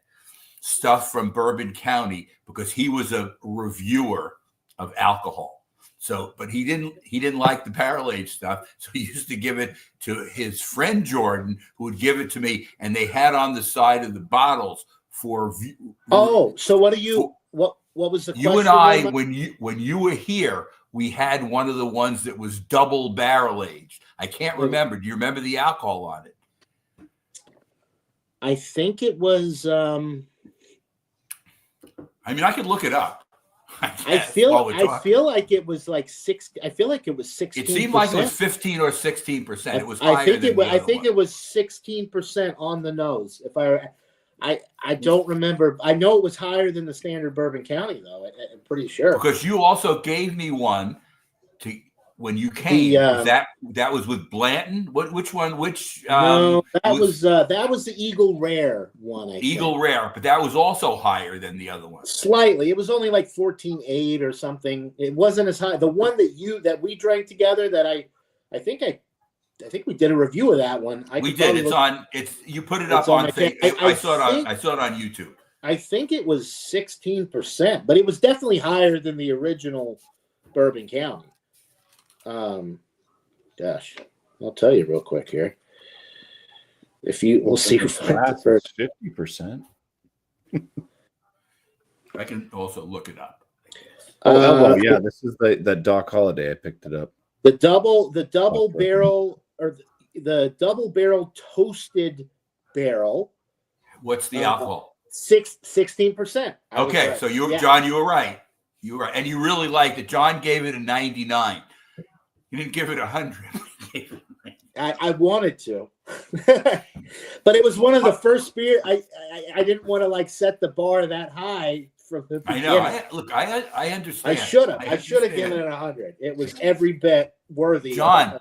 stuff from Bourbon County because he was a reviewer of alcohol. So, but he didn't like the barrel aged stuff, so he used to give it to his friend Jordan, who would give it to me, and they had on the side of the bottles for. So what do you? What was the question? You and I, when you were here, we had one of the ones that was double barrel aged. I can't remember. Do you remember the alcohol on it? I think it was. I could look it up. I feel like it was like 6. I feel like it was 16%. It seemed like it was 15 or 16%. It was. I think it was 16% on the nose. If I don't remember. I know it was higher than the standard Bourbon County, though. I'm pretty sure. Because you also gave me one when you came, that was with Blanton. Which one? No, that was the Eagle Rare one. Eagle Rare, but that was also higher than the other one. Slightly. It was only like 14.8 or something. It wasn't as high. The one that we drank together that I think we did a review of that one. We did. You put it up on Facebook. I saw it on YouTube. I think it was 16%, but it was definitely higher than the original Bourbon County. Gosh, I'll tell you real quick here. We'll see if that's 50%. I can also look it up. Yeah, this is the Doc Holiday. I picked it up. The double barrel or the double barrel toasted barrel. What's the alcohol? 16%. Okay, so John, you were right. You were right, and you really liked it. John gave it a 99. You didn't give it 100. I wanted to, but it was one of the first beer. I didn't want to like set the bar that high from the beginning. I know. I understand. I should have given it 100. It was every bit worthy. John,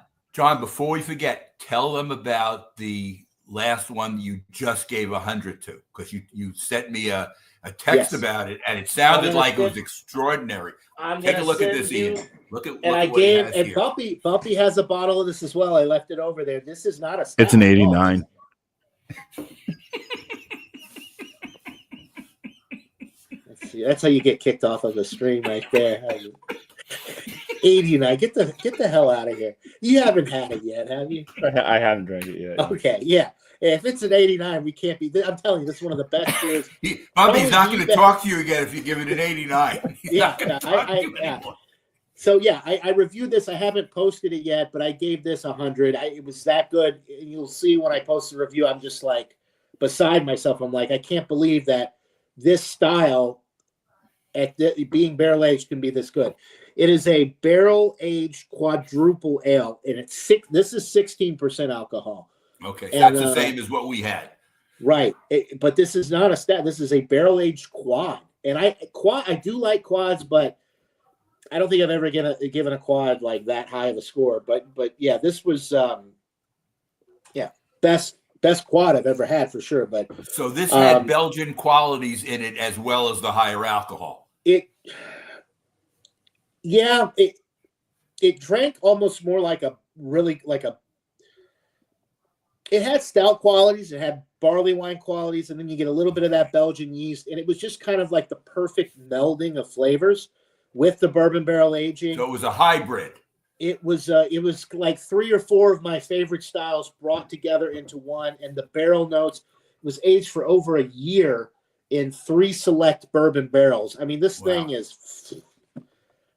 before we forget, tell them about the last one you just gave 100 to, because you sent me a text about it, and it sounded like it was extraordinary. Take a look at this, Ian. Look at Bumpy has a bottle of this as well. I left it over there. This is not a stout. It's an 89. Let's see. That's how you get kicked off of the stream right there. 89. Get the hell out of here. You haven't had it yet, have you? I haven't drank it yet. Okay, yeah. If it's an 89, we can't be. I'm telling you, this is one of the best beers. Bumpy's not going to talk to you again if you give it an 89. So yeah, I reviewed this. I haven't posted it yet, but I gave this 100. It was that good. And you'll see when I post the review, I'm just like beside myself. I'm like, I can't believe that this style being barrel aged can be this good. It is a barrel aged quadruple ale, and this is 16% alcohol. Okay, so that's the same as what we had. Right, but this is not a stout. This is a barrel aged quad, and I do like quads, but I don't think I've ever given a quad like that high of a score. But yeah, this was best quad I've ever had for sure. But so this had Belgian qualities in it as well as the higher alcohol. It drank almost more like it had stout qualities, it had barley wine qualities, and then you get a little bit of that Belgian yeast, and it was just kind of like the perfect melding of flavors with the bourbon barrel aging. So it was a hybrid. It was like 3 or 4 of my favorite styles brought together into one, and the barrel notes was aged for over a year in 3 select bourbon barrels. I mean, this thing is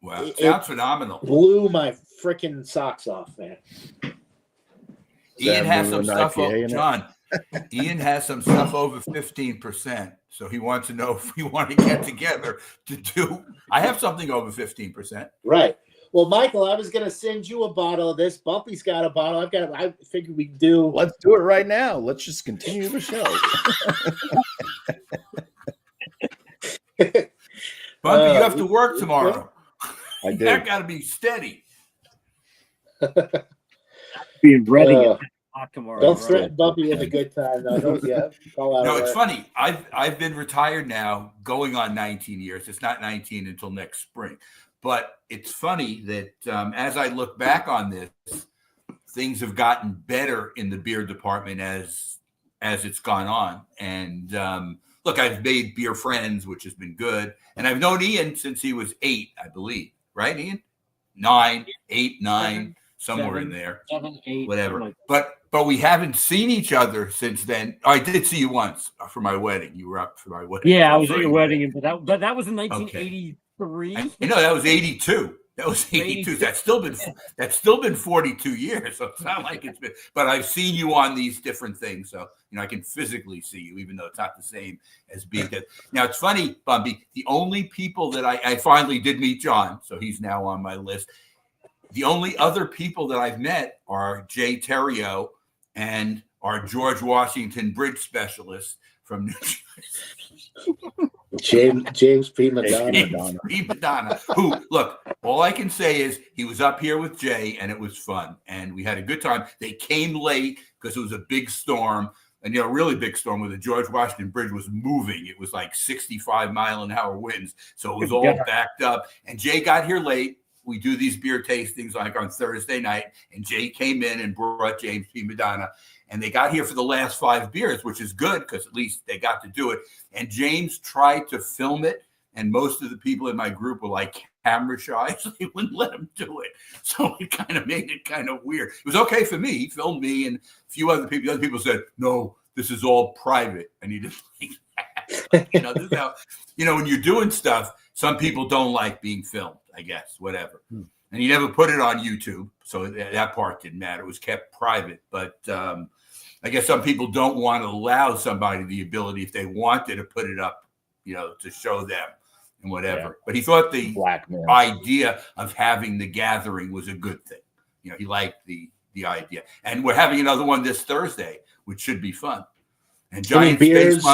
it sounds phenomenal. Blew my freaking socks off, man. Ian has some stuff over, John. Ian has some stuff over 15%. So he wants to know if we want to get together to do. I have something over 15%. Right. Well, Michael, I was going to send you a bottle of this. Bumpy's got a bottle. I figured we do. Let's do it right now. Let's just continue the show. Bumpy, you have to work tomorrow. I do. That got to be steady. Being ready tomorrow. Don't threaten Bumpy with a good time. No, it's funny. I've been retired now, going on 19 years. It's not 19 until next spring. But it's funny that as I look back on this, things have gotten better in the beer department as it's gone on. And look, I've made beer friends, which has been good. And I've known Ian since he was 8, I believe. Right, Ian? 9, 8, 9, somewhere in there. 7, 8, whatever. But we haven't seen each other since then. I did see you once for my wedding. You were up for my wedding. Yeah, I was at your wedding, but that was in 1983. That was 82. That was 82. That's still been 42 years. So it's not like it's been. But I've seen you on these different things, so I can physically see you, even though it's not the same as being there. Now it's funny, Bumpy. The only people that I finally did meet John, so he's now on my list. The only other people that I've met are Jay Terrio and our George Washington Bridge specialist from New Jersey. James P. Madonna. James P. Madonna, who, look, all I can say is he was up here with Jay, and it was fun, and we had a good time. They came late because it was a big storm, and a really big storm where the George Washington Bridge was moving. It was like 65-mile-an-hour winds, so it was all backed up. And Jay got here late. We do these beer tastings like on Thursday night, and Jay came in and brought James P. Madonna. And they got here for the last 5 beers, which is good because at least they got to do it. And James tried to film it, and most of the people in my group were like camera shy, so they wouldn't let him do it. So it kind of made it kind of weird. It was okay for me. He filmed me and a few other people. The other people said, no, this is all private. And he didn't like that. This is how, when you're doing stuff, some people don't like being filmed, I guess, whatever. And he never put it on YouTube, so that part didn't matter. It was kept private. But I guess some people don't want to allow somebody the ability, if they wanted to put it up, to show them and whatever. Yeah. But he thought the idea of having the gathering was a good thing. He liked the idea. And we're having another one this Thursday, which should be fun. And Giant beers.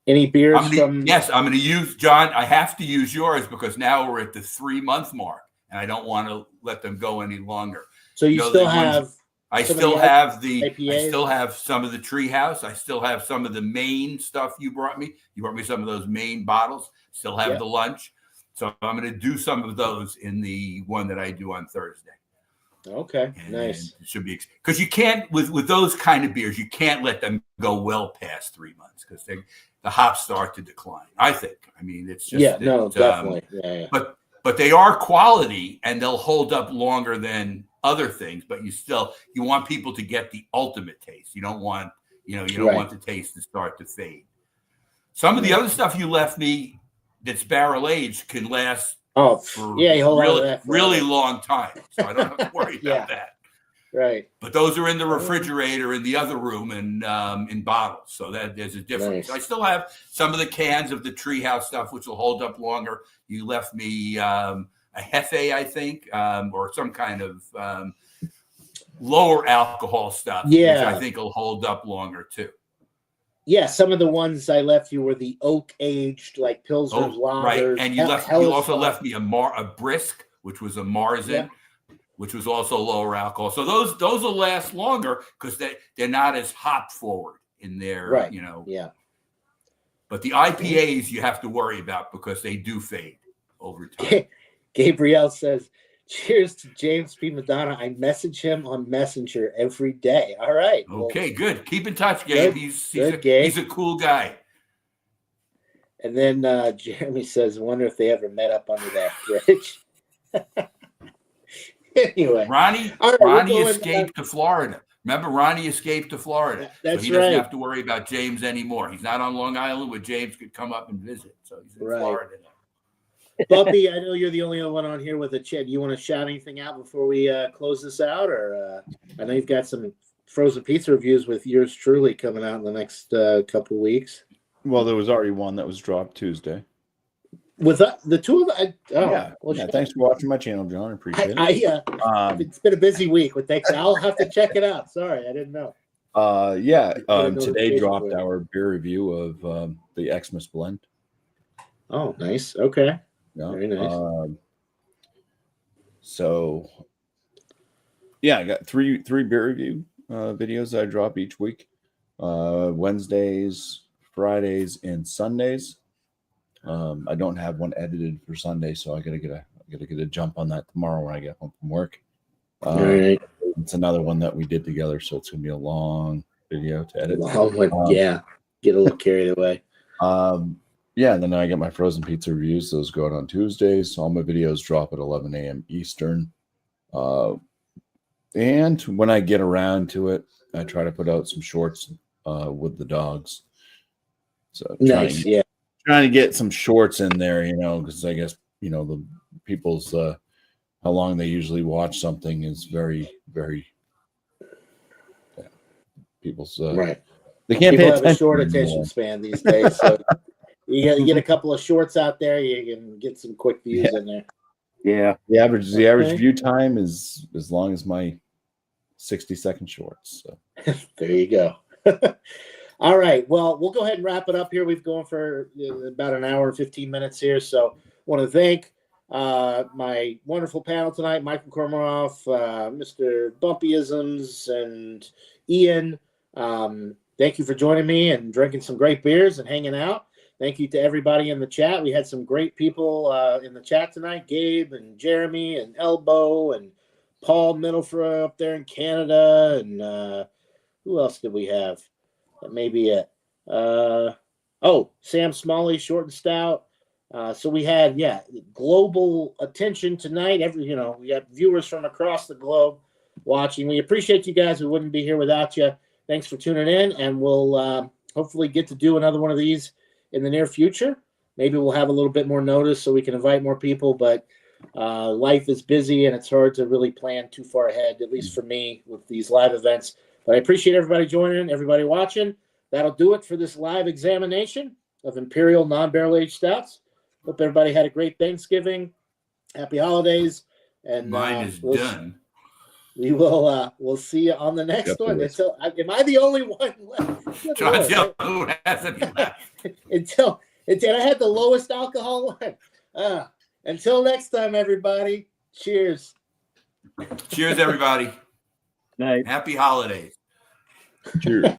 Any beers from? Yes, I'm going to use, John. I have to use yours because now we're at the 3-month mark, and I don't want to let them go any longer. So you still have. I still have some of the Treehouse. I still have some of the Maine stuff you brought me. You brought me some of those Maine bottles. Still have the lunch. So I'm going to do some of those in the one that I do on Thursday. Okay, nice. It should be because you can't with those kind of beers. You can't let them go well past 3 months because the hops start to decline. I think. I mean, it's just definitely. But they are quality and they'll hold up longer than other things, but you want people to get the ultimate taste. You don't want, want the taste to start to fade. Some of the other stuff you left me that's barrel aged can last for really long time. So I don't have to worry about that. Right. But those are in the refrigerator in the other room and in bottles. So that there's a difference. Nice. I still have some of the cans of the Treehouse stuff, which will hold up longer. You left me a Hefe, I think, or some kind of lower alcohol stuff, which I think will hold up longer too. Yeah, some of the ones I left you were the oak aged, like Pilsner's lagers. Right, and you also left me a Brisk, which was a Marzen, which was also lower alcohol. So those will last longer because they're not as hop forward in their, Yeah. But the IPAs you have to worry about because they do fade over time. Gabrielle says, cheers to James P. Madonna. I message him on Messenger every day. All right. Okay, good. Keep in touch, Gabe. He's a cool guy. And then Jeremy says, wonder if they ever met up under that bridge. Anyway. Ronnie escaped to Florida. Remember, Ronnie escaped to Florida. That's so he doesn't have to worry about James anymore. He's not on Long Island where James could come up and visit. So he's in Florida now. Bumpy, I know you're the only one on here with a chat. Do you want to shout anything out before we close this out? Or I know you've got some frozen pizza reviews with yours truly coming out in the next couple weeks. Well, there was already one that was dropped Tuesday. With the two of them? Thanks for watching my channel, John. I appreciate it. It's been a busy week, but thanks. I'll have to check it out. Sorry, I didn't know. Today dropped our beer review of the Xmas blend. Oh, nice. Okay. Yeah. Very nice. I got three beer review videos that I drop each week. Wednesdays, Fridays, and Sundays. I don't have one edited for Sunday, so I gotta get a jump on that tomorrow when I get home from work. Right. It's another one that we did together, so it's gonna be a long video to edit. Get a little carried away. And then I get my frozen pizza reviews. Those go out on Tuesdays. All my videos drop at 11 a.m. Eastern. And when I get around to it, I try to put out some shorts with the dogs. So nice, trying to get some shorts in there, because I guess the people's how long they usually watch something is very, very people's right. They can't People pay have a short attention span these days, so you get a couple of shorts out there, you can get some quick views in there. Yeah, the average view time is as long as my 60-second shorts. So there you go. All right. Well, we'll go ahead and wrap it up here. We've gone for about an hour and 15 minutes here. So I want to thank my wonderful panel tonight, Michael Kormaroff, Mr. Bumpyisms, and Ian. Thank you for joining me and drinking some great beers and hanging out. Thank you to everybody in the chat. We had some great people in the chat tonight, Gabe and Jeremy and Elbow and Paul Middleford up there in Canada. And who else did we have? That may be it. Sam Smalley, Short and Stout. So we had, global attention tonight. We got viewers from across the globe watching. We appreciate you guys. We wouldn't be here without you. Thanks for tuning in, and we'll hopefully get to do another one of these in the near future. Maybe we'll have a little bit more notice so we can invite more people, but life is busy and it's hard to really plan too far ahead, at least for me, with these live events. But I appreciate everybody joining, everybody watching. That'll do it for this live examination of Imperial non-barrel aged stouts. Hope everybody had a great Thanksgiving. Happy holidays. And mine is done. We will we'll see you on the next one. Am I the only one left? John's the only one hasn't left. until I had the lowest alcohol one. Until next time, everybody. Cheers. Cheers, everybody. Night. Happy holidays. Cheers.